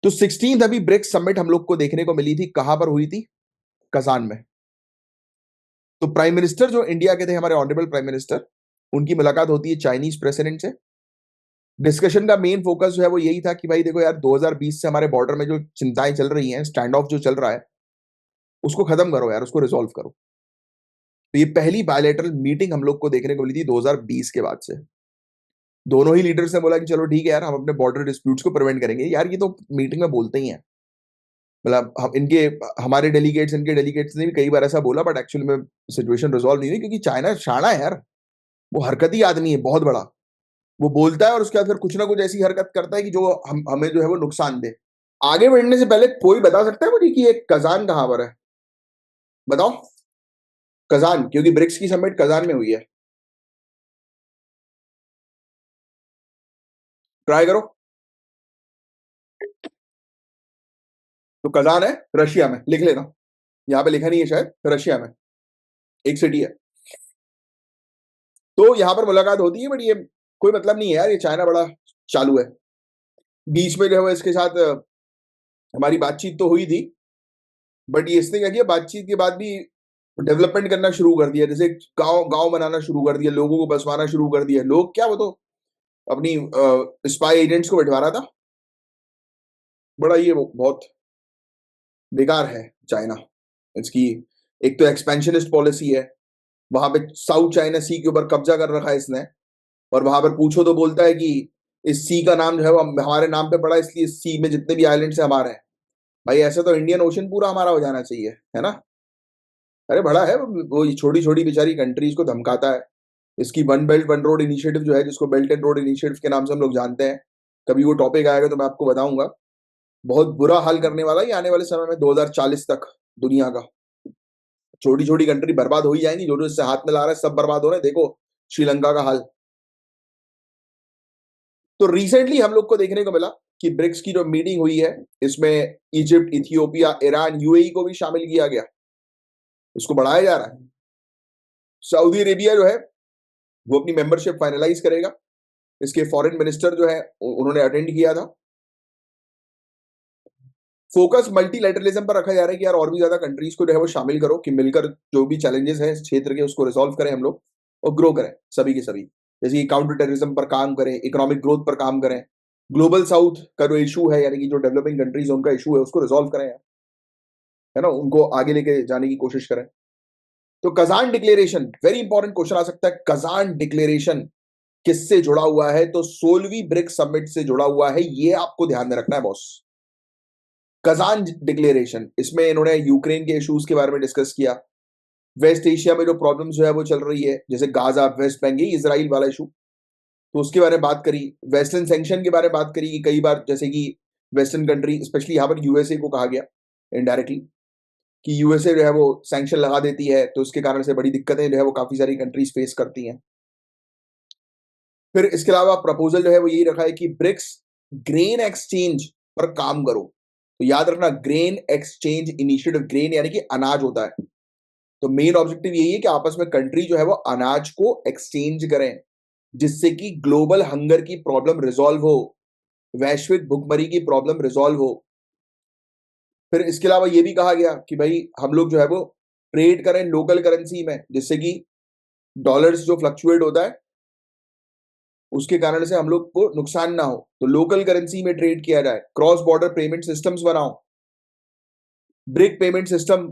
A: तो 16th अभी ब्रिक्स समिट हम लोग को देखने को मिली थी, कहां पर हुई थी? कजान में। तो प्राइम मिनिस्टर जो इंडिया के थे, हमारे ऑनरेबल प्राइम मिनिस्टर, उनकी मुलाकात होती है चाइनीज प्रेसिडेंट से। डिस्कशन का मेन फोकस जो है वो यही था कि भाई देखो यार 2020 से हमारे बॉर्डर में जो चिंताएं चल रही हैं, स्टैंड ऑफ जो चल रहा है, उसको खत्म करो यार, उसको रिजॉल्व करो। तो ये पहली बायलैटरल मीटिंग हम लोग को देखने को मिली थी 2020 के बाद से। दोनों ही लीडर्स ने बोला कि चलो ठीक है यार, हम अपने बॉर्डर डिस्प्यूट्स को प्रिवेंट करेंगे। यार ये तो मीटिंग में बोलते ही हैं, मतलब हम इनके हमारे डेलीगेट्स इनके डेलीगेट्स ने भी कई बार ऐसा बोला, बट एक्चुअली में सिचुएशन रिजॉल्व नहीं हुई, क्योंकि चाइना शाना है यार, वो हरकती आदमी है बहुत बड़ा। वो बोलता है और उसके बाद फिर कुछ ना कुछ ऐसी हरकत करता है कि जो हमें जो है वो नुकसान दे। आगे बढ़ने से पहले कोई बता सकता है मुझे कि ये कजान कहाँ पर है? बताओ। कजान, क्योंकि ब्रिक्स की समिट कजान में हुई है। ट्राई करो। तो कजान है रशिया में, लिख लेना। यहाँ पे लिखा नहीं है शायद, रशिया में एक सिटी है। तो यहाँ पर मुलाकात होती है, बट ये कोई मतलब नहीं है यार, ये चाइना बड़ा चालू है। बीच में जो है वो इसके साथ हमारी बातचीत तो हुई थी, बट ये इसने क्या किया, बातचीत के बाद भी डेवलपमेंट करना शुरू कर दिया। जैसे गांव गांव बनाना शुरू कर दिया, लोगों को बसवाना शुरू कर दिया। लोग क्या, वो तो अपनी स्पाई एजेंट्स को बैठवा रहा था। बड़ा ये वो बहुत बेकार है चाइना। इसकी एक तो एक्सपेंशनिस्ट पॉलिसी है, वहां पे साउथ चाइना सी के ऊपर कब्जा कर रखा है इसने। और वहां पर पूछो तो बोलता है कि इस सी का नाम जो है वो हमारे नाम पे पड़ा, इसलिए इस सी में जितने भी आइलैंड्स है हमारे हैं। भाई ऐसे तो इंडियन ओशन पूरा हमारा हो जाना चाहिए, है ना? अरे बड़ा है वो, छोटी छोटी बेचारी कंट्रीज को धमकाता है। इसकी one belt one road initiative जो है, जिसको बेल्ट एंड रोड इनिशिएटिव के नाम से हम लोग जानते हैं, कभी वो टॉपिक आएगा तो मैं आपको बताऊंगा। बहुत बुरा हाल करने वाला है आने वाले समय में 2040 तक दुनिया का। छोटी छोटी कंट्री बर्बाद हो ही जाएंगी, जो जो इससे हाथ में ला रहा है सब बर्बाद हो रहे हैं। देखो श्रीलंका का हाल। तो रिसेंटली हम लोग को देखने को मिला कि ब्रिक्स की जो मीटिंग हुई है, इसमें इजिप्ट, इथियोपिया, ईरान, यूएई को भी शामिल किया गया। इसको बढ़ाया जा रहा है। सऊदी अरेबिया जो है वो अपनी मेंबरशिप फाइनलाइज करेगा। इसके फॉरेन मिनिस्टर जो है उन्होंने अटेंड किया था। फोकस मल्टीलैटरलिज्म पर रखा जा रहा है कि यार और भी ज्यादा कंट्रीज को जो है वो शामिल करो, कि मिलकर जो भी चैलेंजेस हैं इस क्षेत्र के उसको रिजॉल्व करें हम लोग, और ग्रो करें सभी के सभी। जैसे कि काउंटर टेररिज्म पर काम करें, इकोनॉमिक ग्रोथ पर काम करें, ग्लोबल साउथ का जो इशू है, यानी कि जो डेवलपिंग कंट्रीज है उनका इशू है, उसको रिजॉल्व करें, है ना, उनको आगे लेके जाने की कोशिश करें। तो Kazan declaration, very important question आ सकता है। कजान डिक्लेरेशन किससे जुड़ा हुआ है? तो 16वीं ब्रिक्स समिट से जुड़ा हुआ है, ये आपको ध्यान में रखना है बॉस। कजान डिक्लेरेशन, इसमें इन्होंने यूक्रेन के इश्यूज के बारे में डिस्कस किया। वेस्ट एशिया में जो प्रॉब्लम्स जो है वो चल रही है, जैसे गाजा, वेस्ट बैंक, इजराइल वाला इशू, तो उसके बारे में बात करी। वेस्टर्न सैंक्शन के बारे में बात करी कि कई बार जैसे कि वेस्टर्न कंट्री, स्पेशली यहाँ पर यूएसए को कहा गया इनडायरेक्टली, कि यूएसए जो है वो सैंक्शन लगा देती है, तो उसके कारण से बड़ी दिक्कतें जो है वो काफी सारी कंट्रीज फेस करती हैं। फिर इसके अलावा प्रपोजल जो है वो यही रखा है कि ब्रिक्स ग्रेन एक्सचेंज पर काम करो। तो याद रखना, ग्रेन एक्सचेंज इनिशिएटिव, ग्रेन यानी कि अनाज होता है। तो मेन ऑब्जेक्टिव यही है कि आपस में कंट्री जो है वो अनाज को एक्सचेंज करें, जिससे कि ग्लोबल हंगर की प्रॉब्लम रिजॉल्व हो, वैश्विक भुखमरी की प्रॉब्लम रिजॉल्व हो। फिर इसके अलावा ये भी कहा गया कि भाई हम लोग जो है वो ट्रेड करें लोकल करेंसी में, जिससे कि डॉलर्स जो फ्लक्चुएट होता है उसके कारण से हम लोग को नुकसान ना हो। तो लोकल करेंसी में ट्रेड किया जाए, क्रॉस बॉर्डर पेमेंट सिस्टम्स बनाओ। ब्रिक पेमेंट सिस्टम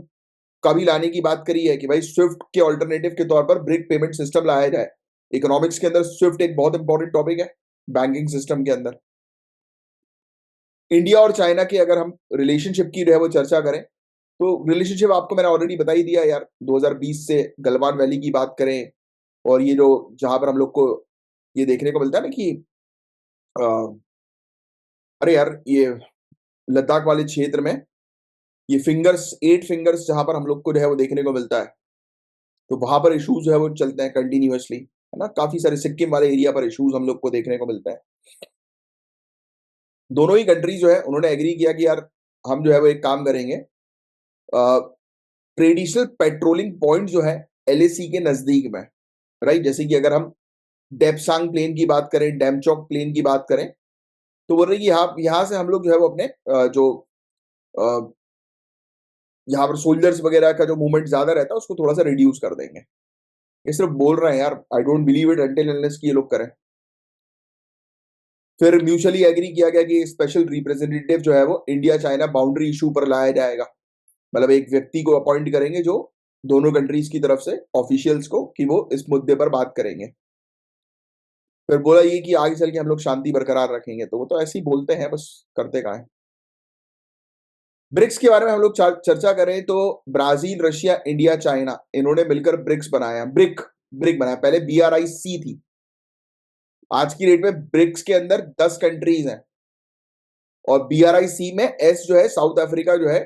A: का भी लाने की बात करी है कि भाई स्विफ्ट के ऑल्टरनेटिव के तौर पर ब्रिक पेमेंट सिस्टम लाया जाए। इकोनॉमिक्स के अंदर स्विफ्ट एक बहुत इंपॉर्टेंट टॉपिक है, बैंकिंग सिस्टम के अंदर। इंडिया और चाइना के अगर हम रिलेशनशिप की जो है वो चर्चा करें, तो रिलेशनशिप आपको मैंने ऑलरेडी बता ही दिया यार। 2020 से गलवान वैली की बात करें, और ये जो जहां पर हम लोग को ये देखने को मिलता है ना कि अ, अरे यार ये लद्दाख वाले क्षेत्र में ये फिंगर्स, 8 फिंगर्स जहां पर हम लोग को जो है वो देखने को मिलता है, तो वहां पर इश्यूज जो है वो चलते हैं कंटिन्यूअसली, है ना। काफी सारे सिक्किम वाले एरिया पर इश्यूज हम लोग को देखने को मिलता है। दोनों ही कंट्रीज जो है उन्होंने एग्री किया कि यार हम जो है वो एक काम करेंगे, ट्रेडिशनल पेट्रोलिंग पॉइंट जो है एलएसी के नजदीक में, राइट। जैसे कि अगर हम डेपसांग प्लेन की बात करें, डेमचौक प्लेन की बात करें, तो बोल रहे कि यहाँ यहाँ से हम लोग जो है वो अपने जो अ, यहाँ पर सोल्जर्स वगैरह का जो मूवमेंट ज्यादा रहता है उसको थोड़ा सा रिड्यूस कर देंगे। ये सिर्फ बोल रहे हैं यार, I don't believe it until unless कि ये लोग करें। फिर म्यूचुअली एग्री किया गया कि स्पेशल रिप्रेजेंटेटिव जो है वो इंडिया चाइना बाउंड्री इशू पर लाया जाएगा, मतलब एक व्यक्ति को अपॉइंट करेंगे जो दोनों कंट्रीज की तरफ से ऑफिशियल्स को, कि वो इस मुद्दे पर बात करेंगे। फिर बोला ये कि आगे चल के हम लोग शांति बरकरार रखेंगे, तो वो तो ऐसे ही बोलते हैं, बस करते कहाँ है। ब्रिक्स के बारे में हम लोग चर्चा करें तो ब्राजील, रशिया, इंडिया, चाइना, इन्होंने मिलकर ब्रिक्स बनाया, ब्रिक ब्रिक बनाया। पहले BRIC थी। आज की डेट में ब्रिक्स के अंदर 10 कंट्रीज हैं, और BRIC में एस जो है साउथ अफ्रीका जो है,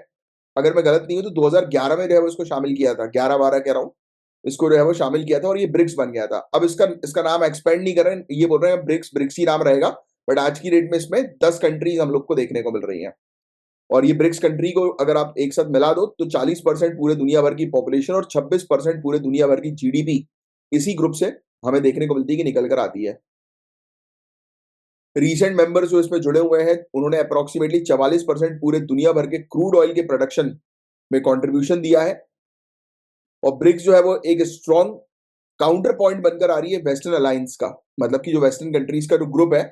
A: अगर मैं गलत नहीं हूं तो 2011 में जो है वो इसको शामिल किया था, 11-12 कह रहा हूं, इसको जो है वो शामिल किया था और ये ब्रिक्स बन गया था। अब इसका इसका नाम एक्सपेंड नहीं कर रहे हैं, ये बोल रहे हैं ब्रिक्स ब्रिक्स ही नाम रहेगा, बट आज की डेट में इसमें 10 कंट्रीज हम लोग को देखने को मिल रही हैं। और ये ब्रिक्स कंट्री को अगर आप एक साथ मिला दो तो 40% पूरे दुनिया भर की पॉपुलेशन और 26% पूरे दुनिया भर की GDP इसी ग्रुप से हमें देखने को मिलती है कि निकल कर आती है। रीसेंट मेंबर्स जो इसमें जुड़े हुए हैं उन्होंने अप्रोक्सीमेटली 44% पूरे दुनिया भर के क्रूड ऑयल के प्रोडक्शन में कंट्रीब्यूशन दिया है। और ब्रिक्स जो है वो एक स्ट्रॉन्ग काउंटर पॉइंट बनकर आ रही है वेस्टर्न अलायंस का, मतलब कि जो वेस्टर्न कंट्रीज का जो ग्रुप है,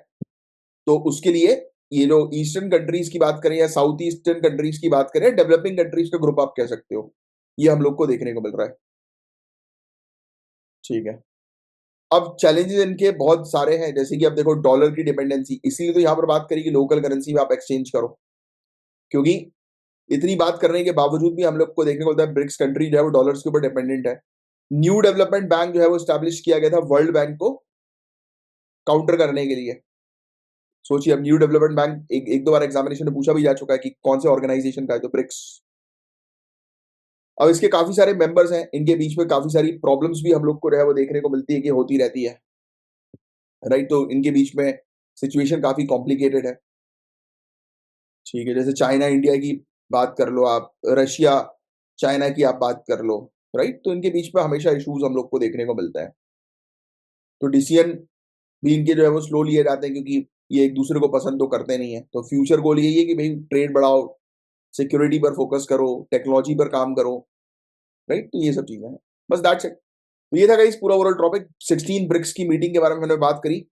A: तो उसके लिए ये जो ईस्टर्न कंट्रीज की बात करें या साउथ ईस्टर्न कंट्रीज की बात करें, डेवलपिंग कंट्रीज का ग्रुप आप कह सकते हो, ये हम लोग को देखने को मिल रहा है। ठीक है। अब चैलेंजेस इनके बहुत सारे हैं, जैसे कि अब देखो डॉलर की डिपेंडेंसी, इसीलिए तो यहाँ पर बात करी कि लोकल करेंसी में आप एक्सचेंज करो, क्योंकि इतनी बात करने के बावजूद भी हम लोग को देखने को मिलता है ब्रिक्स कंट्री जो है वो डॉलर्स के ऊपर डिपेंडेंट है। न्यू डेवलपमेंट बैंक जो है वो स्टैब्लिश किया गया था वर्ल्ड बैंक को काउंटर करने के लिए। सोचिए, अब न्यू डेवलपमेंट बैंक एक दो बार एग्जामिनेशन में पूछा भी जा चुका है कि कौन से ऑर्गेनाइजेशन का है, तो ब्रिक्स। अब इसके काफी सारे मेंबर्स हैं, इनके बीच में काफी सारी प्रॉब्लम्स भी हम लोग को जो है वो देखने को मिलती है कि होती रहती है, राइट। तो इनके बीच में सिचुएशन काफी कॉम्प्लिकेटेड है। ठीक है, जैसे चाइना इंडिया की बात कर लो आप, रशिया चाइना की आप बात कर लो, राइट। तो इनके बीच में हमेशा इश्यूज हम लोग को देखने को मिलता है। तो डिसीजन भी इनके जो है वो स्लो लिए जाते हैं, क्योंकि ये एक दूसरे को पसंद तो करते नहीं है। तो फ्यूचर गोल यही है कि भाई ट्रेड बढ़ाओ, सिक्योरिटी पर फोकस करो, टेक्नोलॉजी पर काम करो, राइट। तो ये सब चीजें हैं, बस दैट्स इट। तो ये था गाइस पूरा ओवरऑल टॉपिक। 16 ब्रिक्स की मीटिंग के बारे में मैंने बात करी,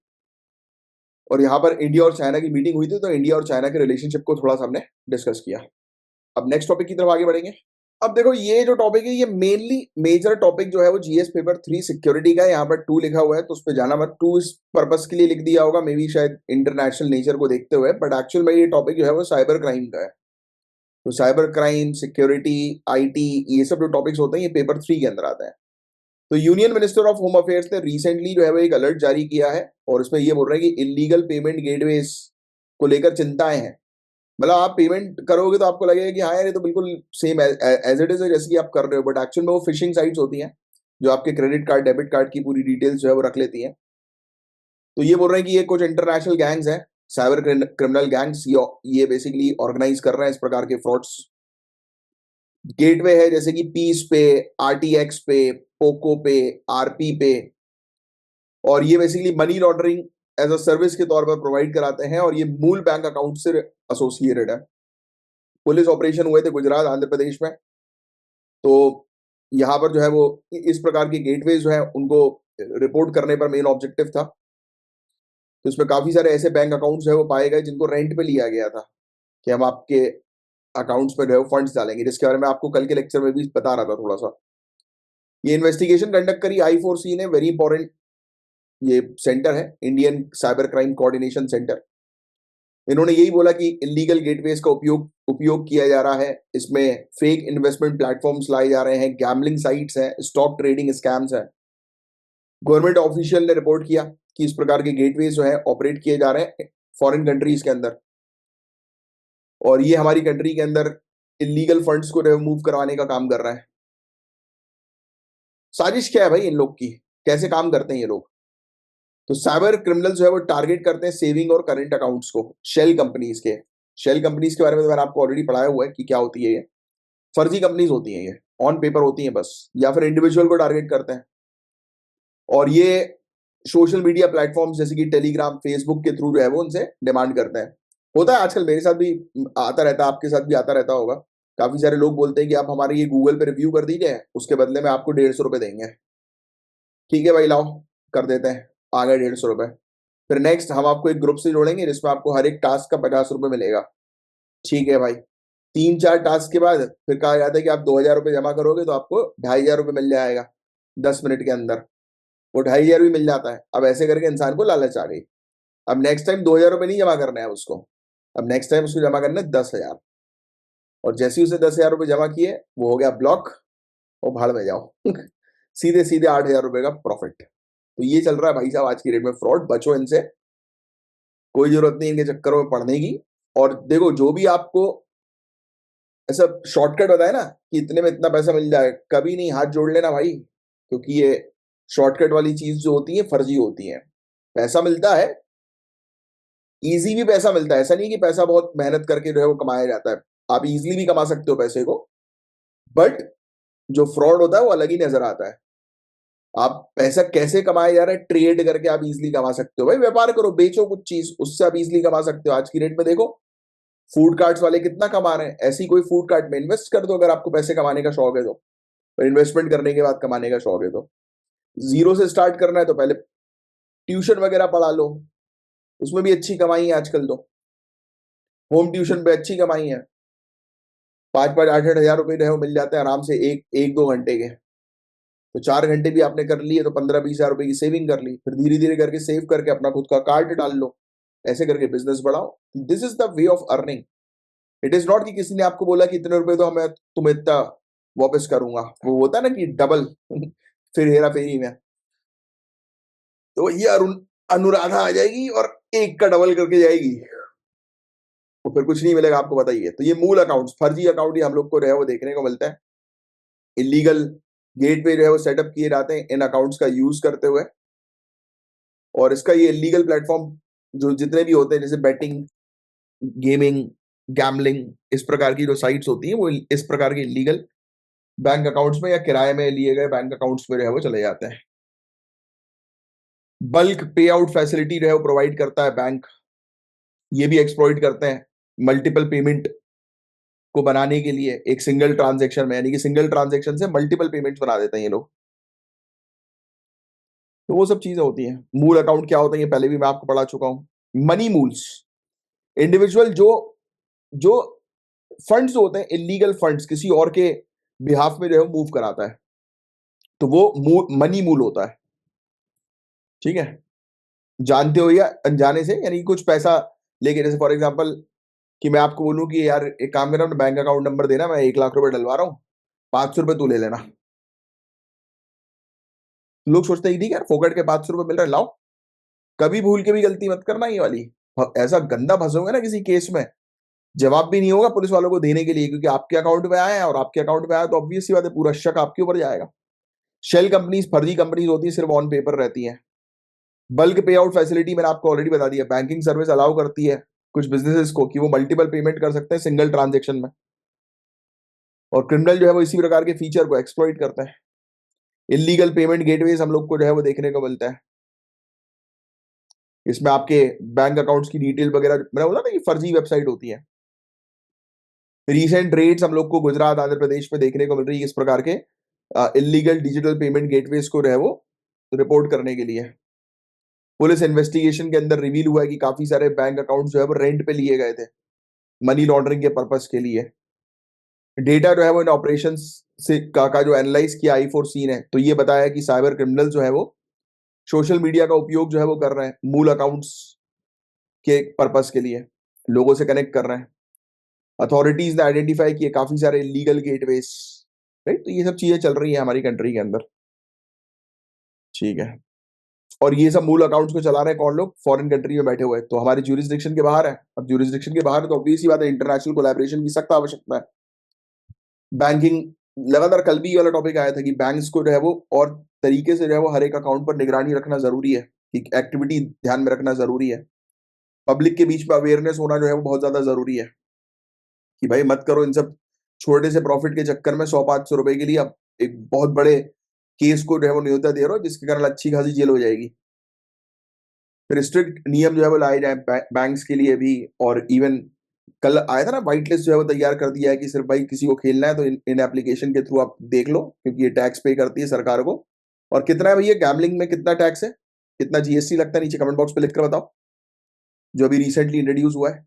A: और यहाँ पर इंडिया और चाइना की मीटिंग हुई थी, तो इंडिया और चाइना के रिलेशनशिप को थोड़ा सा हमने डिस्कस किया। अब नेक्स्ट टॉपिक की तरफ आगे बढ़ेंगे। अब देखो ये जो टॉपिक है, ये मेनली मेजर टॉपिक जो है वो GS पेपर 3 सिक्योरिटी का है। यहाँ पर 2 लिखा हुआ है, तो उस पर जाना मत। 2 इस पर्पस के लिए लिख दिया होगा, मे बी शायद इंटरनेशनल नेचर को देखते हुए, बट एक्चुअल में ये टॉपिक जो है वो साइबर क्राइम का है। तो साइबर क्राइम, सिक्योरिटी, IT, ये सब जो टॉपिक्स होते हैं ये पेपर 3 के अंदर आता है। तो union minister of home affairs ने रिसेंटली जो है वो एक अलर्ट जारी किया है, और उसमें ये बोल रहे हैं कि इलीगल पेमेंट गेटवेज को लेकर चिंताएं हैं। मतलब आप पेमेंट करोगे तो आपको लगेगा कि हाँ यार ये तो बिल्कुल सेम एज इट इज है जैसे कि आप कर रहे हो, बट एक्चुअल में वो फिशिंग साइट्स होती हैं जो आपके क्रेडिट कार्ड, डेबिट कार्ड की पूरी डिटेल्स जो है वो रख लेती हैं। तो ये बोल रहे हैं कि ये कुछ इंटरनेशनल गैंग्स हैं, साइबर क्रिमिनल गैंग्स, ये बेसिकली ऑर्गेनाइज कर रहे हैं इस प्रकार के फ्रॉड्स। गेटवे है जैसे कि पीस पे, RTX पे, पोको पे, RP पे, और ये basically money laundering as a service के तौर पर प्रोवाइड कराते हैं, और ये मूल बैंक अकाउंट से एसोसिएटेड है। पुलिस ऑपरेशन हुए थे गुजरात, आंध्र प्रदेश में। तो यहाँ पर जो है वो इस प्रकार के गेटवे जो है उनको रिपोर्ट करने पर मेन ऑब्जेक्टिव था। तो इसमें काफी सारे ऐसे बैंक अकाउंट्स है वो पाए गए जिनको रेंट पे लिया गया था, कि हम आपके अकाउंट्स पे जो है फंड्स डालेंगे, जिसके बारे में आपको कल के लेक्चर में भी बता रहा था थोड़ा सा। ये इन्वेस्टिगेशन कंडक्ट करी I4C ने, वेरी इंपॉर्टेंट ये सेंटर है, Indian cyber crime coordination centre. इन्होंने यही बोला कि इलीगल गेटवेज का उपयोग उपयोग किया जा रहा है, इसमें फेक इन्वेस्टमेंट प्लेटफॉर्म्स लाए जा रहे हैं, गैम्बलिंग साइट्स हैं, स्टॉक ट्रेडिंग स्कैम्स हैं। गवर्नमेंट ऑफिशियल ने रिपोर्ट किया कि इस प्रकार के गेटवेज जो है ऑपरेट किए जा रहे हैं फॉरेन कंट्रीज के अंदर, और ये हमारी कंट्री के अंदर इलीगल फंड्स को मूव करवाने का काम कर रहा है। साजिश क्या है भाई इन लोग की, कैसे काम करते हैं ये लोग? तो साइबर क्रिमिनल जो है वो टारगेट करते हैं सेविंग और करंट अकाउंट्स को, शेल कंपनीज के। शेल कंपनीज के बारे में तो मैंने आपको ऑलरेडी पढ़ाया हुआ है कि क्या होती है ये। फर्जी कंपनीज होती हैं ये, ऑन पेपर होती हैं बस, या फिर इंडिविजुअल को टारगेट करते हैं। और ये सोशल मीडिया प्लेटफॉर्म्स जैसे कि टेलीग्राम, फेसबुक के थ्रू जो है वो उनसे डिमांड करते हैं। होता है आजकल, मेरे साथ भी आता रहता है, आपके साथ भी आता रहता होगा। काफी सारे लोग बोलते हैं कि आप हमारे ये गूगल पे रिव्यू कर दीजिए, उसके बदले में आपको 150 रुपए देंगे। ठीक है भाई, लाओ कर देते हैं, आ गए 150 रुपए। फिर नेक्स्ट हम आपको एक ग्रुप से जोड़ेंगे जिसमें आपको हर एक टास्क का 50 रुपये मिलेगा। ठीक है भाई। 3-4 टास्क के बाद फिर कहा जाता है कि आप 2,000 रुपये जमा करोगे तो आपको 2,500 रुपये मिल जाएगा 10 मिनट के अंदर। वो 2,500 भी मिल जाता है। अब ऐसे करके इंसान को लालच आ गई। अब नेक्स्ट टाइम 2,000 रुपये नहीं जमा करना है उसको, अब नेक्स्ट टाइम उसको जमा करना है 10,000। और जैसे ही उसे 10,000 रुपये जमा किए वो हो गया ब्लॉक और भाड़ में जाओ सीधे सीधे 8,000 रुपये का प्रॉफिट। तो ये चल रहा है भाई साहब आज की डेट में फ्रॉड। बचो इनसे, कोई जरूरत नहीं इनके चक्करों में पड़ने की। और देखो जो भी आपको ऐसा शॉर्टकट बताए ना कि इतने में इतना पैसा मिल जाए, कभी नहीं हाथ जोड़ लेना भाई, क्योंकि ये शॉर्टकट वाली चीज जो होती है फर्जी होती है। पैसा मिलता है, इजी भी पैसा मिलता है, ऐसा नहीं कि पैसा बहुत मेहनत करके जो है वो कमाया जाता है। आप इजीली भी कमा सकते हो पैसे को, बट जो फ्रॉड होता है वो अलग ही नजर आता है। आप पैसा कैसे कमाया जा रहा है, ट्रेड करके आप इजीली कमा सकते हो भाई। व्यापार करो, बेचो कुछ चीज, उससे आप इजीली कमा सकते हो। आज की डेट में देखो फूड कार्ट्स वाले कितना कमा रहे हैं। ऐसी कोई फूड कार्ट में इन्वेस्ट कर दो अगर आपको पैसे कमाने का शौक है तो, इन्वेस्टमेंट करने के बाद कमाने का शौक है तो। जीरो से स्टार्ट करना है तो पहले ट्यूशन वगैरह पढ़ा लो, उसमें भी अच्छी कमाई है आजकल तो। होम ट्यूशन पे अच्छी कमाई है, 5-5, 8-8 हजार रुपए जो है वो मिल जाते हैं आराम से एक एक 2 घंटे के। तो 4 घंटे भी आपने कर लिए तो 15-20 हजार रुपए की सेविंग कर ली। फिर धीरे धीरे करके सेव करके अपना खुद का कार्ड डाल लो, ऐसे करके बिजनेस बढ़ाओ। This is the way of earning. It is not कि किसी ने आपको बोला कि इतने रुपए तो हमें तुम्हें इतना वापस करूंगा, वो होता है ना कि डबल फिर हेरा फेरी में तो ये अनुराधा आ जाएगी और एक का डबल करके जाएगी, तो फिर कुछ नहीं मिलेगा आपको, बताइए। तो ये मूल अकाउंट्स, फर्जी अकाउंट ही हम लोग को जो है वो देखने को मिलता है। इलीगल गेट पे जो है वो सेटअप किए जाते हैं इन अकाउंट्स का यूज करते हुए। और इसका ये इलीगल प्लेटफॉर्म जो जितने भी होते हैं, जैसे बेटिंग, गेमिंग, गैम्बलिंग, इस प्रकार की जो साइट्स होती हैं वो इस प्रकार के इलीगल बैंक अकाउंट्स में या किराए में लिए गए बैंक अकाउंट्स में जो है वो चले जाते हैं। बल्क पे आउट फैसिलिटी जो है वो प्रोवाइड करता है बैंक, ये भी एक्सप्लॉइट करते हैं मल्टीपल पेमेंट को बनाने के लिए एक सिंगल ट्रांजैक्शन में, यानी कि सिंगल ट्रांजैक्शन से मल्टीपल पेमेंट्स बना देते हैं ये लोग। तो वो सब चीजें होती हैं। मूल अकाउंट क्या होता है ये पहले भी मैं आपको पढ़ा चुका हूं। मनी मूल्स, इंडिविजुअल जो जो फंड्स होते हैं, इलीगल फंड्स किसी और के बिहाफ में जो है मूव कराता है, तो वो मनी मूल होता है। ठीक है, जानते हो या अनजाने से, यानी कुछ पैसा लेके, जैसे फॉर एग्जांपल कि मैं आपको बोलूं कि यार एक काम करना, बैंक अकाउंट नंबर देना, मैं 1 लाख रुपए डलवा रहा हूँ, 500 रुपए तू ले लेना। लोग सोचते हैं ठीक है यार फोकट के 500 रुपए मिल रहे हैं, लाओ। कभी भूल के भी गलती मत करना ये वाली। ऐसा गंदा फंसोगे ना किसी केस में, जवाब भी नहीं होगा पुलिस वालों को देने के लिए, क्योंकि आपके अकाउंट में आया है और आपके अकाउंट में आया तो ऑब्वियस सी बात है पूरा शक आपके ऊपर जाएगा। शेल कंपनीज फर्जी कंपनीज होती है, सिर्फ ऑन पेपर रहती हैं। बल्क पे आउट फैसिलिटी मैंने आपको ऑलरेडी बता दिया, बैंकिंग सर्विस अलाउ करती है कुछ बिजनेसेस को कि वो मल्टीपल पेमेंट कर सकते हैं सिंगल ट्रांजेक्शन में। और क्रिमिनल जो है वो इसी प्रकार के फीचर को एक्सप्लॉइट करता है। इलीगल पेमेंट गेटवेज हम लोग को जो है वो देखने को मिलता है। इसमें आपके बैंक अकाउंट्स की डिटेल वगैरह, मैंने बोला ना ये फर्जी वेबसाइट होती है। रीसेंट रेट्स हम लोग को गुजरात, आंध्र प्रदेश में देखने को मिल रही है इस प्रकार के इलीगल डिजिटल पेमेंट गेटवेज को जो है वो रिपोर्ट करने के लिए। पुलिस इन्वेस्टिगेशन के अंदर रिवील हुआ है कि काफी सारे बैंक अकाउंट जो है वो रेंट पे लिए गए थे मनी लॉन्ड्रिंग के पर्पस के लिए। डेटा जो है वो इन ऑपरेशन से का जो एनालाइज किया आई4 सीन है, तो ये बताया कि साइबर क्रिमिनल जो है वो सोशल मीडिया का उपयोग जो है वो कर रहे हैं मूल अकाउंट्स के पर्पस के लिए, लोगों से कनेक्ट कर रहे हैं। अथॉरिटीज ने आइडेंटिफाई किए काफी सारे लीगल गेटवेज, राइट। तो ये सब चीजें चल रही है हमारी कंट्री के अंदर। ठीक है, और ये सब मूल अकाउंट्स को चला रहे हैं कौन लोग, फॉरेन कंट्री में बैठे हुए, तो हमारी ज्यूरिसडिक्शन के बाहर है। अब ज्यूरिसडिक्शन के बाहर है तो ऑब्वियस ही बात है इंटरनेशनल कोलैबोरेशन की सख्त आवश्यकता है। बैंकिंग, लगातार कल भी ये वाला टॉपिक आया था कि बैंक्स को जो है वो और तरीके से जो है वो हर एक अकाउंट पर निगरानी रखना जरूरी है, कि एक्टिविटी ध्यान में रखना जरूरी है। पब्लिक के बीच में अवेयरनेस होना जो है वो बहुत ज्यादा जरूरी है कि भाई मत करो इन सब छोटे से प्रॉफिट के चक्कर में 100-500 रुपए के लिए आप एक बहुत बड़े केस को जो है वो न्योता दे रहे हो, जिसके कारण अच्छी खासी जेल हो जाएगी। फिर स्ट्रिक्ट नियम जो है वो लाए जाए बैंक्स के लिए भी। और इवन कल आया था ना व्हाइट लिस्ट जो है वो तैयार कर दिया है कि सिर्फ भाई किसी को खेलना है तो इन एप्लीकेशन के थ्रू आप देख लो, क्योंकि ये टैक्स पे करती है सरकार को। और कितना है भैया गैम्बलिंग में, कितना टैक्स है? कितना जीएसटी लगता है नीचे कमेंट बॉक्स पे लिखकर बताओ, जो अभी रिसेंटली इंट्रोड्यूस हुआ है।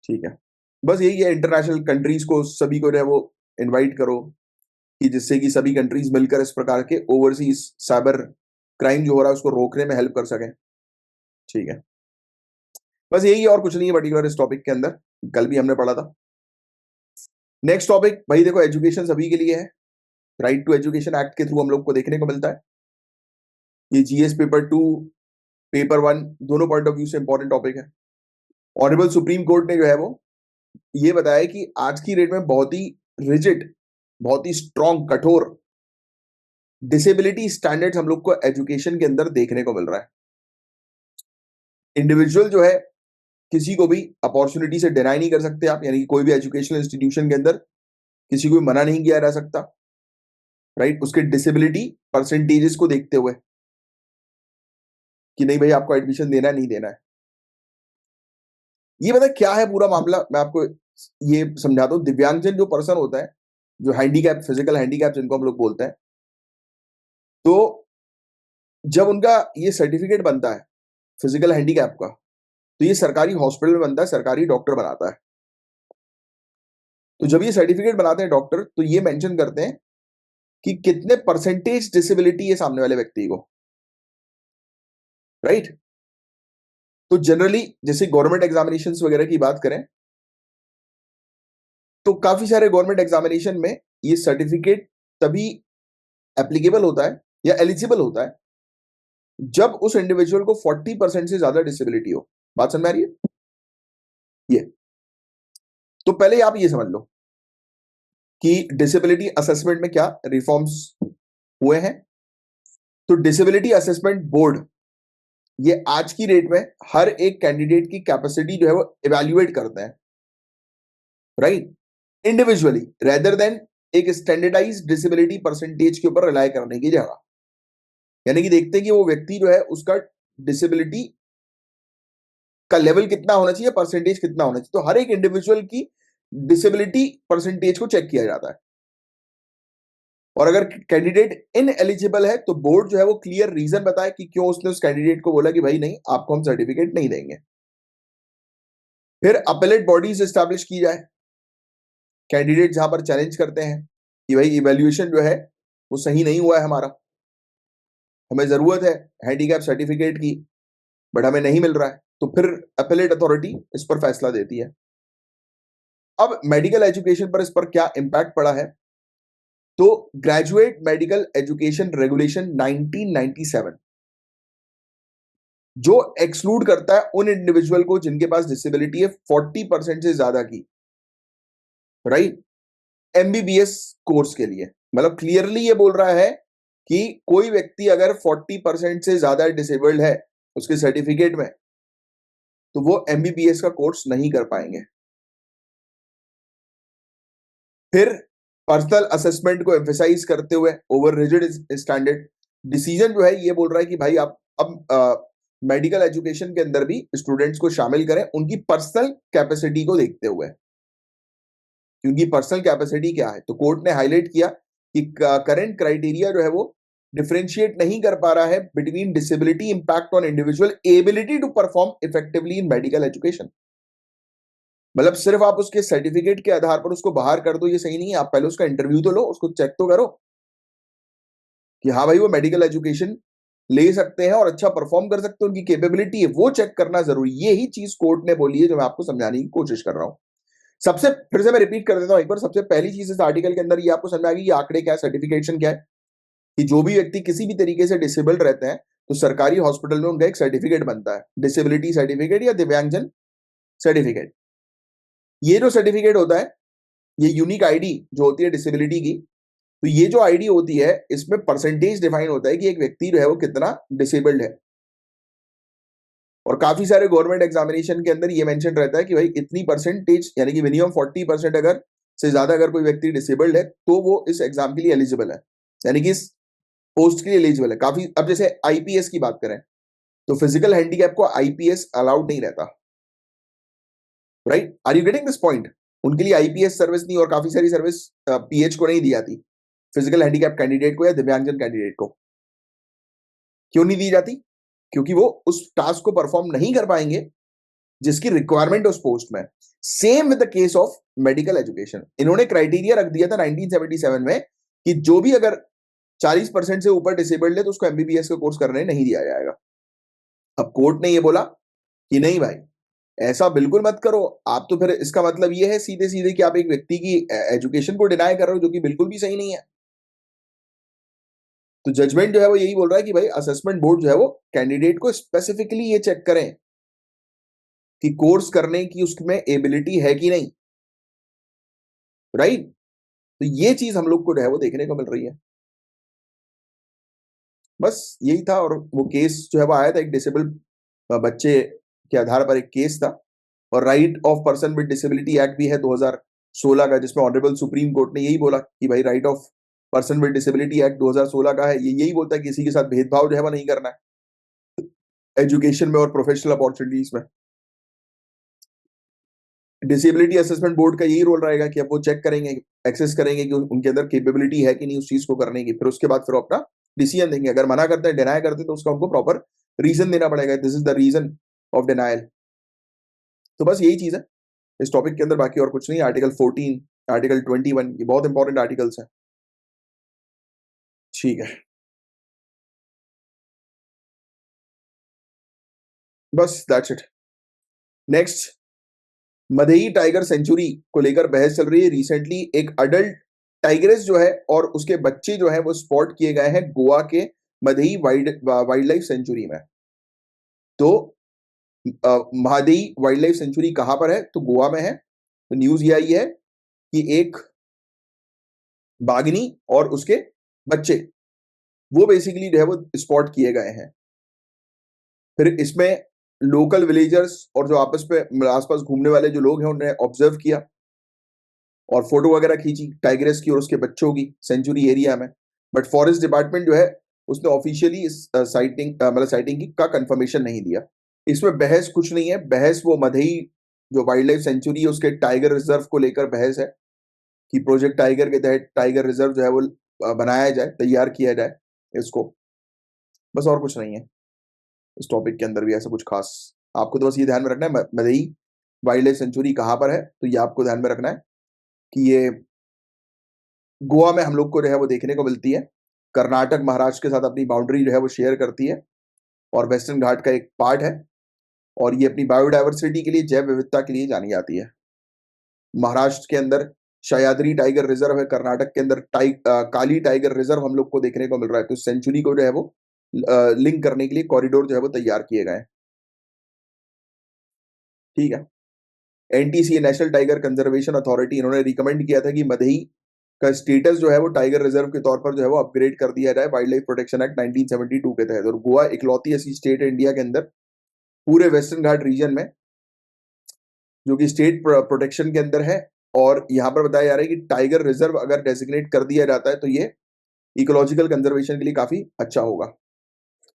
A: ठीक है, बस यही है, इंटरनेशनल कंट्रीज को सभी को जो है वो इनवाइट करो कि जिससे कि सभी कंट्रीज मिलकर इस प्रकार के ओवरसीज साइबर क्राइम जो हो रहा है उसको रोकने में हेल्प कर सकें। ठीक है, बस यही है और कुछ नहीं है पर्टिकुलर इस टॉपिक के अंदर, कल भी हमने पढ़ा था। नेक्स्ट टॉपिक भाई देखो, एजुकेशन सभी के लिए है, राइट टू एजुकेशन एक्ट के थ्रू हम लोग को देखने को मिलता है। ये जीएस पेपर 2 पेपर 1 दोनों पॉइंट ऑफ व्यू से इंपॉर्टेंट टॉपिक है। ऑनरेबल सुप्रीम कोर्ट ने जो है वो ये बताया कि आज की डेट में बहुत ही रिजिड, बहुत ही स्ट्रॉन्ग, कठोर डिसेबिलिटी स्टैंडर्ड्स हम लोग को एजुकेशन के अंदर देखने को मिल रहा है। इंडिविजुअल जो है किसी को भी अपॉर्चुनिटी से डिनाई नहीं कर सकते आप, यानी कि कोई भी एजुकेशनल इंस्टीट्यूशन के अंदर किसी को मना नहीं किया जा सकता, राइट, उसके डिसेबिलिटी परसेंटेजेस को देखते हुए कि नहीं भाई आपको एडमिशन देना है नहीं देना है। ये पता क्या है पूरा मामला, मैं आपको ये समझाता हूं। दिव्यांगजन जो पर्सन होता है, जो हैंडीकैप, फिजिकल हैंडीकैप जिनको हम लोग बोलते हैं, तो जब उनका ये सर्टिफिकेट बनता है फिजिकल हैंडीकैप का, तो ये सरकारी हॉस्पिटल में बनता है, सरकारी डॉक्टर बनाता है। तो जब ये सर्टिफिकेट बनाते हैं डॉक्टर, तो ये मेंशन करते हैं कि कितने परसेंटेज डिसेबिलिटी है सामने वाले व्यक्ति को, राइट। तो जनरली जैसे गवर्नमेंट एग्जामिनेशन वगैरह की बात करें, तो काफी सारे गवर्नमेंट एग्जामिनेशन में ये सर्टिफिकेट तभी एप्लीकेबल होता है या एलिजिबल होता है जब उस इंडिविजुअल को 40% से ज्यादा डिसेबिलिटी हो। बात समझ में आ रही है? ये तो पहले आप ये समझ लो कि डिसेबिलिटी असेसमेंट में क्या रिफॉर्म्स हुए हैं। तो डिसेबिलिटी असेसमेंट बोर्ड ये आज की डेट में हर एक कैंडिडेट की कैपेसिटी जो है वो इवैल्यूएट करते हैं, राइट, इंडिविजुअली रेदर देन एक स्टैंडर्डाइज डिसेबिलिटी परसेंटेज के ऊपर रिलाय करने की जगह। यानी कि देखते हैं कि वो व्यक्ति जो है उसका डिसेबिलिटी का लेवल कितना होना चाहिए, परसेंटेज कितना होना चाहिए। तो हर एक इंडिविजुअल की डिसेबिलिटी परसेंटेज को चेक किया जाता है, और अगर कैंडिडेट इन एलिजिबल है तो बोर्ड जो है वो क्लियर रीजन बताए कि क्यों उसने उस कैंडिडेट को बोला कि भाई नहीं आपको हम सर्टिफिकेट नहीं देंगे। फिर अपीलेट बॉडीज एस्टैब्लिश की जाए, कैंडिडेट जहां पर चैलेंज करते हैं कि भाई इवैल्यूएशन जो है वो सही नहीं हुआ है हमारा, हमें जरूरत है हैंडीकैप सर्टिफिकेट की बट हमें नहीं मिल रहा है, तो फिर अपीलेट अथॉरिटी इस पर फैसला देती है। अब मेडिकल एजुकेशन पर इस पर क्या इंपैक्ट पड़ा है, तो ग्रेजुएट मेडिकल एजुकेशन रेगुलेशन 1997 जो एक्सक्लूड करता है उन इंडिविजुअल को जिनके पास डिसेबिलिटी है 40% से ज्यादा की, राइट, एमबीबीएस कोर्स के लिए। मतलब क्लियरली ये बोल रहा है कि कोई व्यक्ति अगर 40% से ज्यादा डिसेबल्ड है उसके सर्टिफिकेट में, तो वो एमबीबीएस का कोर्स नहीं कर पाएंगे। फिर पर्सनल असेसमेंट को एम्फेसाइज करते हुए ओवर रिजिड स्टैंडर्ड डिसीजन जो है ये बोल रहा है कि भाई आप अब मेडिकल एजुकेशन के अंदर भी स्टूडेंट्स को शामिल करें उनकी पर्सनल कैपेसिटी को देखते हुए, क्योंकि पर्सनल कैपेसिटी क्या है, तो कोर्ट ने हाईलाइट किया कि करंट क्राइटेरिया जो है वो डिफरेंशिएट नहीं कर पा रहा है between disability impact on individual ability to perform effectively in medical education. मतलब सिर्फ आप उसके सर्टिफिकेट के आधार पर उसको बाहर कर दो ये सही नहीं है, आप पहले उसका इंटरव्यू तो लो, उसको चेक तो करो कि हाँ भाई वो मेडिकल एजुकेशन ले सकते हैं और अच्छा परफॉर्म कर सकते हैं, उनकी कैपेबिलिटी है वो चेक करना जरूरी। यही चीज कोर्ट ने बोली है जो मैं आपको समझाने की कोशिश कर रहा हूं। सबसे फिर से मैं रिपीट कर देता हूं एक बार, सबसे पहली चीज इस आर्टिकल के अंदर ये आपको समझ में आ गई, ये आंकड़े क्या है, सर्टिफिकेशन क्या है, कि जो भी व्यक्ति किसी भी तरीके से डिसेबल्ड रहते हैं तो सरकारी हॉस्पिटल में उनका एक सर्टिफिकेट बनता है, डिसेबिलिटी सर्टिफिकेट या दिव्यांगजन सर्टिफिकेट। ये जो सर्टिफिकेट होता है ये यूनिक आईडी जो होती है डिसेबिलिटी की, तो ये जो आईडी होती है इसमें परसेंटेज डिफाइन होता है कि एक व्यक्ति जो है वो कितना डिसेबल्ड है। और काफी सारे गवर्नमेंट एग्जामिनेशन के अंदर ये मेंशन रहता है कि भाई इतनी परसेंटेज, यानी कि मिनिमम 40% अगर से ज्यादा अगर कोई व्यक्ति डिसेबल्ड है तो वो इस एग्जाम के लिए एलिजिबल है, यानी कि इस पोस्ट के लिए एलिजिबल है। काफी, अब जैसे आईपीएस की बात करें तो फिजिकल हैंडीकैप को आईपीएस अलाउड नहीं रहता, right, are you getting this point. उनके लिए आईपीएस सर्विस नहीं, और काफी सारी सर्विस पीएच को नहीं दी जाती, फिजिकल हैंडीकैप कैंडिडेट को या दिव्यांगजन कैंडिडेट को। क्यों नहीं दी जाती? क्योंकि वो उस टास्क को परफॉर्म नहीं कर पाएंगे जिसकी रिक्वायरमेंट उस पोस्ट में। Same with the case of medical education. इन्होंने क्राइटेरिया रख दिया था 1977 में कि जो भी अगर 40% से ऊपर डिसेबल्ड है तो उसको एमबीबीएस का कोर्स करने नहीं दिया जाएगा। अब कोर्ट ने ये बोला कि नहीं भाई, ऐसा बिल्कुल मत करो। आप तो फिर इसका मतलब ये है सीधे सीधे कि आप एक व्यक्ति की एजुकेशन को डिनाई कर रहे हो, जो कि बिल्कुल भी सही नहीं है। तो जजमेंट जो है वो यही बोल रहा है कि भाई असेसमेंट बोर्ड जो है वो कैंडिडेट को स्पेसिफिकली ये चेक करें कि कोर्स करने की उसमें एबिलिटी है कि नहीं। राइट? तो ये चीज हम लोग को जो है वो देखने को मिल रही है। बस यही था। और वो केस जो है वो आया था एक डिसेबल बच्चे के आधार पर, एक केस था। और right of person with disability act भी है 2016 का, जिसमें ऑनरेबल सुप्रीम कोर्ट ने यही बोला कि भाई right of person with disability act 2016 का है, ये यही बोलता है कि किसी के साथ भेदभाव जो है वो नहीं करना है एजुकेशन में और प्रोफेशनल अपॉर्चुनिटीज में। डिसेबिलिटी असेसमेंट बोर्ड का यही रोल रहेगा कि अब वो चेक करेंगे, एक्सेस करेंगे कि उनके अंदर कैपेबिलिटी है कि नहीं उस चीज को करने की। फिर उसके बाद फिर वो अपना डिसीजन देंगे। अगर मना करते हैं, डिनाई करते हैं, तो उसका उनको प्रॉपर रीजन देना पड़ेगा। This is the reason of denial. तो बस यही चीज है इस टॉपिक के अंदर, बाकी और कुछ नहीं। आर्टिकल 14, आर्टिकल 21, ये बहुत इंपॉर्टेंट आर्टिकल्स हैं। ठीक है, बस that's it. Next, Madei tiger sanctuary को लेकर बहस चल रही है। रिसेंटली एक अडल्ट टाइग्रेस जो है और उसके बच्चे जो है वो स्पॉट किए गए हैं गोवा के मदई वाइल्ड लाइफ सेंचुरी में। तो महादई वाइल्ड लाइफ सेंचुरी कहां पर है? तो गोवा में है। तो न्यूज ये आई है कि एक बाघिनी और उसके बच्चे वो बेसिकली जो है वो स्पॉट किए गए हैं। फिर इसमें लोकल विलेजर्स और जो आपस में आसपास घूमने वाले जो लोग हैं उन्हें ऑब्जर्व किया और फोटो वगैरह खींची टाइग्रेस की और उसके बच्चों की सेंचुरी एरिया में। बट फॉरेस्ट डिपार्टमेंट जो है उसने ऑफिशियली इस साइटिंग मतलब साइटिंग की का कंफर्मेशन नहीं दिया। इसमें बहस कुछ नहीं है। बहस वो मधई जो वाइल्ड लाइफ सेंचुरी है उसके टाइगर रिजर्व को लेकर बहस है कि प्रोजेक्ट टाइगर के तहत टाइगर रिजर्व जो है वो बनाया जाए, तैयार किया जाए इसको। बस और कुछ नहीं है इस टॉपिक के अंदर भी ऐसा कुछ खास। आपको तो बस ये ध्यान में रखना है मदई वाइल्ड लाइफ सेंचुरी कहाँ पर है, तो ये आपको ध्यान में रखना है कि ये गोवा में हम लोग को जो है वो देखने को मिलती है। कर्नाटक महाराष्ट्र के साथ अपनी बाउंड्री जो है वो शेयर करती है और वेस्टर्न घाट का एक पार्ट है। और ये अपनी बायोडाइवर्सिटी के लिए, जैव विविधता के लिए जानी जाती है। महाराष्ट्र के अंदर सह्याद्री टाइगर रिजर्व है, कर्नाटक के अंदर काली टाइगर रिजर्व हम लोग को देखने को मिल रहा है। तो सेंचुरी को जो है वो लिंक करने के लिए कॉरिडोर जो है वो तैयार किए गए हैं। ठीक है। NTC national tiger conservation authority, इन्होंने रिकमेंड किया था कि मदही का स्टेटस जो है वो टाइगर रिजर्व के तौर पर जो है वो अपग्रेड कर दिया जाए वाइल्ड लाइफ प्रोटेक्शन एक्ट 1972 के तहत। और गोवा इकलौती ऐसी स्टेट है इंडिया के अंदर पूरे वेस्टर्न घाट रीजन में जो कि स्टेट प्रोटेक्शन के अंदर है। और यहाँ पर बताया जा रहा है कि टाइगर रिजर्व अगर डेजिग्नेट कर दिया जाता है तो ये इकोलॉजिकल कंजर्वेशन के लिए काफी अच्छा होगा।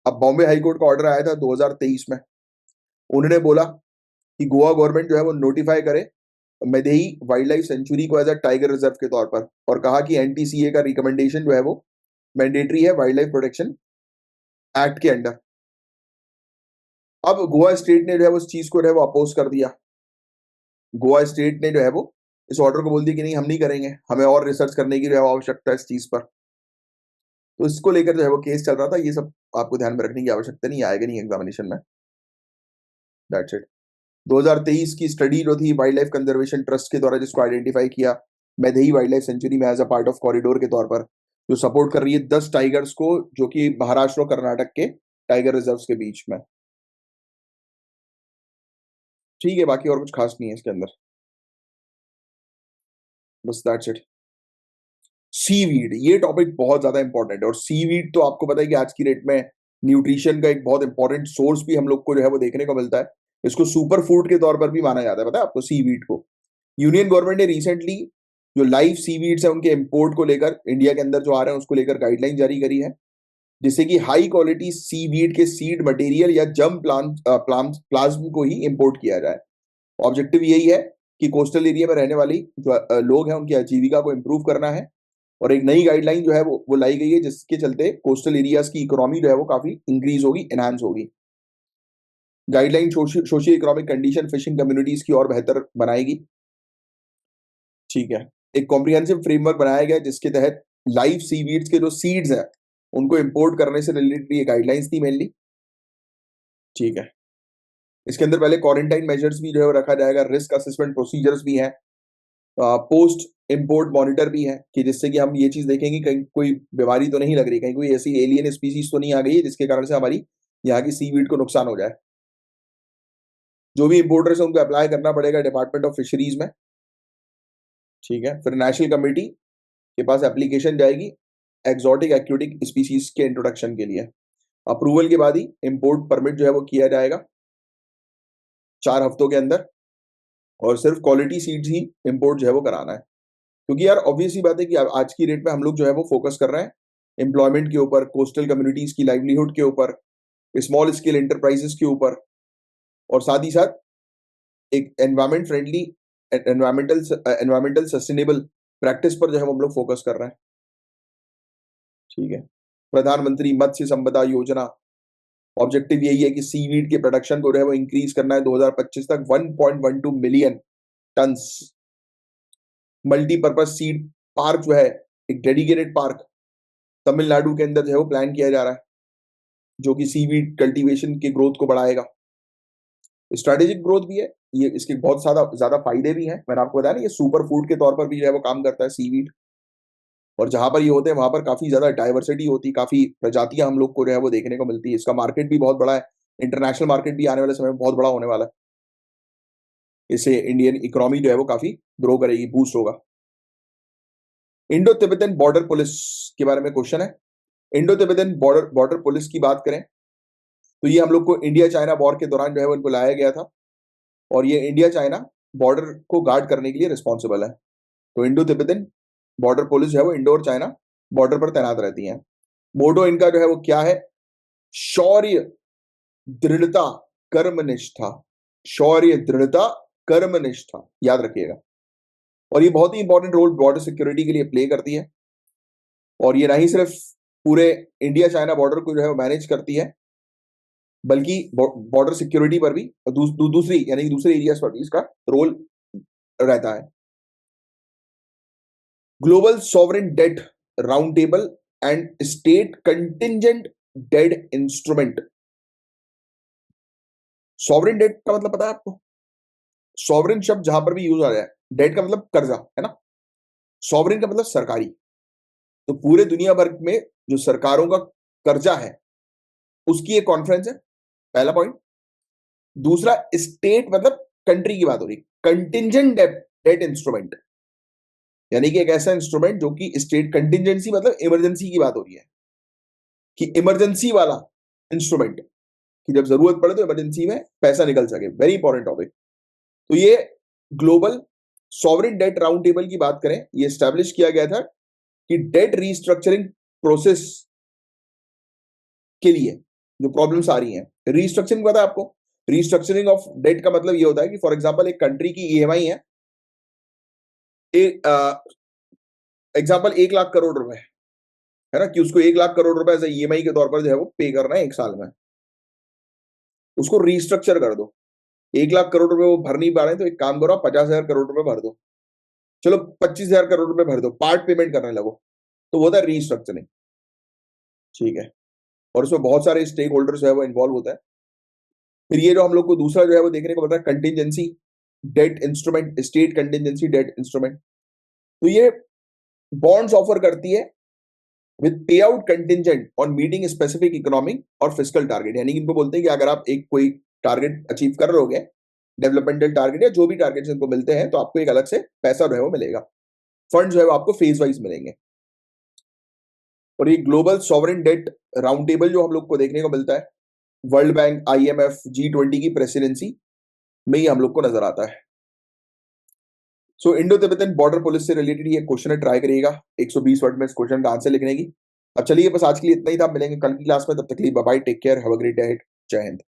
A: अब बॉम्बे हाईकोर्ट का ऑर्डर आया था 2023 में। उन्होंने बोला कि गोवा गवर्नमेंट जो है वो नोटिफाई करे मदई वाइल्ड लाइफ सेंचुरी को एज अ टाइगर रिजर्व के तौर पर, और कहा कि एनटीसीए का रिकमेंडेशन जो है वो मैंडेटरी है वाइल्ड लाइफ प्रोटेक्शन एक्ट के अंडर। अब गोवा स्टेट ने जो है उस चीज को जो है वो अपोज कर दिया। गोवा स्टेट ने जो है वो इस ऑर्डर को बोल दिया कि नहीं, हम नहीं करेंगे, हमें और रिसर्च करने की जो है आवश्यकता है इस चीज पर। तो इसको लेकर जो है वो केस चल रहा था। ये सब आपको ध्यान में रखने की आवश्यकता नहीं, आएगा नहीं एग्जामिनेशन में। That's it. 2023 की स्टडी जो थी वाइल्ड लाइफ कंजर्वेशन ट्रस्ट के द्वारा, जिसको आइडेंटिफाई किया मैदई वाइल्ड लाइफ सेंचुरी में as a part of corridor के तौर पर, जो सपोर्ट कर रही है 10 टाइगर्स को जो कि महाराष्ट्र और कर्नाटक के टाइगर रिजर्व के बीच में। ठीक है, बाकी और कुछ खास नहीं है इसके अंदर, बस दैट्स इट। सीवीड, ये टॉपिक बहुत ज्यादा इंपॉर्टेंट है। और सीवीड तो आपको पता है कि आज की डेट में न्यूट्रिशन का एक बहुत इंपॉर्टेंट सोर्स भी हम लोग को जो है वो देखने को मिलता है। इसको सुपर फूड के तौर पर भी माना जाता है, पता है आपको सीवीड को। यूनियन गवर्नमेंट ने रिसेंटली जो लाइव सीवीड्स है उनके इंपोर्ट को लेकर, इंडिया के अंदर जो आ रहे हैं उसको लेकर गाइडलाइन जारी करी है, जिससे कि हाई क्वालिटी सीवीड के सीड मटेरियल या जम प्लाज्म को ही इंपोर्ट किया जाए। ऑब्जेक्टिव यही है कि कोस्टल एरिया में रहने वाली जो लोग हैं उनकी आजीविका को इंप्रूव करना है और एक नई गाइडलाइन जो है वो लाई गई है, जिसके चलते कोस्टल एरियाज की इकोनॉमी जो है वो काफी इंक्रीज होगी, एनहांस होगी। Guideline socio economic condition fishing communities की और बेहतर बनाएगी। ठीक है, एक कॉम्प्रिहेंसिव फ्रेमवर्क बनाया गया जिसके तहत लाइव सीवीड्स के जो सीड्स हैं उनको इंपोर्ट करने से रिलेटेड ये गाइडलाइंस थी मेनली। ठीक है, इसके अंदर पहले क्वारंटाइन मेजर्स भी जो है वो रखा जाएगा, रिस्क असेसमेंट प्रोसीजर्स भी हैं, पोस्ट इंपोर्ट मॉनिटर भी है, कि जिससे कि हम ये चीज देखेंगे कहीं कोई बीमारी तो नहीं लग रही, कहीं कोई ऐसी एलियन स्पीसीज तो नहीं आ गई है जिसके कारण से हमारी यहाँ की सीवीड को नुकसान हो जाए। जो भी इंपोर्टर्स है उनको अप्लाई करना पड़ेगा डिपार्टमेंट ऑफ फिशरीज में। ठीक है, फिर नेशनल कमेटी के पास एप्लीकेशन जाएगी एक्सोटिक एक्यूटिक स्पीसीज के इंट्रोडक्शन के लिए। अप्रूवल के बाद ही इंपोर्ट परमिट जो है वो किया जाएगा 4 हफ्तों के अंदर, और सिर्फ क्वालिटी सीड्स ही इंपोर्ट जो है वो कराना है। क्योंकि यार ऑब्वियस ही बात है कि आज की डेट में हम लोग जो है वो फोकस कर रहे हैं एम्प्लॉयमेंट के ऊपर, कोस्टल कम्युनिटीज की लाइवलीहुड के ऊपर, स्मॉल स्केल एंटरप्राइजेस के ऊपर, और साथ ही साथ एक environment friendly environmental sustainable practice पर जो है हम लोग फोकस कर रहे हैं। ठीक है, प्रधानमंत्री मत्स्य संपदा योजना, ऑब्जेक्टिव यही है कि सीवीड के प्रोडक्शन को जो है वो इंक्रीज करना है 2025 तक 1.12 million turns. Multipurpose seed park जो है, एक डेडिकेटेड पार्क तमिलनाडु के अंदर जो है वो प्लान किया जा रहा है, जो कि सीवीड कल्टीवेशन के ग्रोथ को बढ़ाएगा। स्ट्रेटेजिक ग्रोथ भी है ये, इसके बहुत ज्यादा फायदे भी हैं। मैंने आपको बताया ना, ये सुपर फूड के तौर पर भी जो है वो काम करता है सीवीड, और जहां पर ये होते हैं वहां पर काफी ज्यादा डाइवर्सिटी होती है, काफी प्रजातियां हम लोग को जो है वो देखने को मिलती है। इसका मार्केट भी बहुत बड़ा है, इंटरनेशनल मार्केट भी आने वाले समय में बहुत बड़ा होने वाला है। इससे इंडियन इकोनॉमी जो है वो काफी ग्रो करेगी, बूस्ट होगा। इंडो तिब्बतन बॉर्डर पुलिस के बारे में क्वेश्चन है। इंडो तिब्बतन बॉर्डर पुलिस की बात करें तो ये हम लोग को इंडिया चाइना वॉर के दौरान जो है वो इनको लाया गया था, और ये इंडिया चाइना बॉर्डर को गार्ड करने के लिए रिस्पॉन्सिबल है। तो इंडो तिब्बतन बॉर्डर पुलिस जो है वो इंडो और चाइना बॉर्डर पर तैनात रहती है। मोटो इनका जो है वो क्या है? शौर्य, दृढ़ता, कर्मनिष्ठा। शौर्य, दृढ़ता, कर्मनिष्ठा, याद रखिएगा। और ये बहुत ही इंपॉर्टेंट रोल बॉर्डर सिक्योरिटी के लिए प्ले करती है, और ये ना ही सिर्फ पूरे इंडिया चाइना बॉर्डर को जो है वो मैनेज करती है, बल्कि बॉर्डर सिक्योरिटी पर भी दूसरी यानी दूसरे एरियाज पर भी इसका रोल रहता है। Global sovereign debt round table and state contingent debt instrument. Sovereign debt का मतलब पता है आपको? सॉवरेन शब्द जहां पर भी यूज आ रहा है, डेट का मतलब कर्जा है ना, सॉवरेन का मतलब सरकारी। तो पूरे दुनिया भर में जो सरकारों का कर्जा है उसकी एक कॉन्फ्रेंस है, पहला पॉइंट। दूसरा, स्टेट मतलब कंट्री की बात हो रही, कंटिंजेंट डेट इंस्ट्रूमेंट, यानी कि एक ऐसा इंस्ट्रूमेंट जो कि स्टेट कंटिंजेंसी मतलब इमरजेंसी की बात हो रही है, कि इमरजेंसी वाला इंस्ट्रूमेंट, कि जब जरूरत पड़े तो इमरजेंसी में पैसा निकल सके। Very important topic. तो ये global sovereign debt round table की बात करें, ये स्टैब्लिश किया गया था कि डेट रीस्ट्रक्चरिंग प्रोसेस के लिए जो प्रॉब्लम्स आ रही हैं, रीस्ट्रक्चरिंग पता है आपको? रीस्ट्रक्चरिंग ऑफ डेट का मतलब ये होता है कि फॉर एग्जांपल एक कंट्री की ईएमआई है, एग्जांपल 1 लाख करोड़ रुपए है ना, कि उसको 1 लाख करोड़ रुपए एज ईएमआई के तौर पर जो है वो पे करना है 1 साल में। उसको रीस्ट्रक्चर कर दो, 1 लाख करोड़ रुपए वो भर नहीं पा रहे, तो एक काम करो, 50,000 करोड़ रुपए भर दो, चलो 25,000 करोड़ रुपए भर दो, पार्ट पेमेंट करने लगो, तो वो होता है रीस्ट्रक्चरिंग। ठीक है, और उसमें बहुत सारे स्टेक होल्डर जो है वो इन्वॉल्व होता है। फिर ये जो हम लोग को दूसरा जो है वो देखने को मिलता है, contingency debt instrument, state contingency debt instrument. तो ये बॉन्ड्स ऑफर करती है विद पे out contingent on meeting specific economic और फिस्कल टारगेट, यानी कि इनको बोलते हैं कि अगर आप एक कोई टारगेट अचीव कर रहे हो, डेवलपमेंटल टारगेट या जो भी टारगेट्स इनको मिलते हैं, तो आपको एक अलग से पैसा जो है वो मिलेगा, फंड जो है वो आपको फेज वाइज मिलेंगे। और ये global sovereign debt round table जो हम लोग को देखने को मिलता है, वर्ल्ड बैंक, आईएमएफ, G20 की प्रेसिडेंसी में ही हम लोग को नजर आता है। सो इंडो तिब्बतन बॉर्डर पुलिस से रिलेटेड ये क्वेश्चन है, ट्राई करिएगा 120 वर्ड में इस क्वेश्चन का आंसर लिखने की। अब चलिए, बस आज के लिए इतना ही था, मिलेंगे कल की क्लास में, तब तक के लिए bye bye, take care, have a great day, जय हिंद।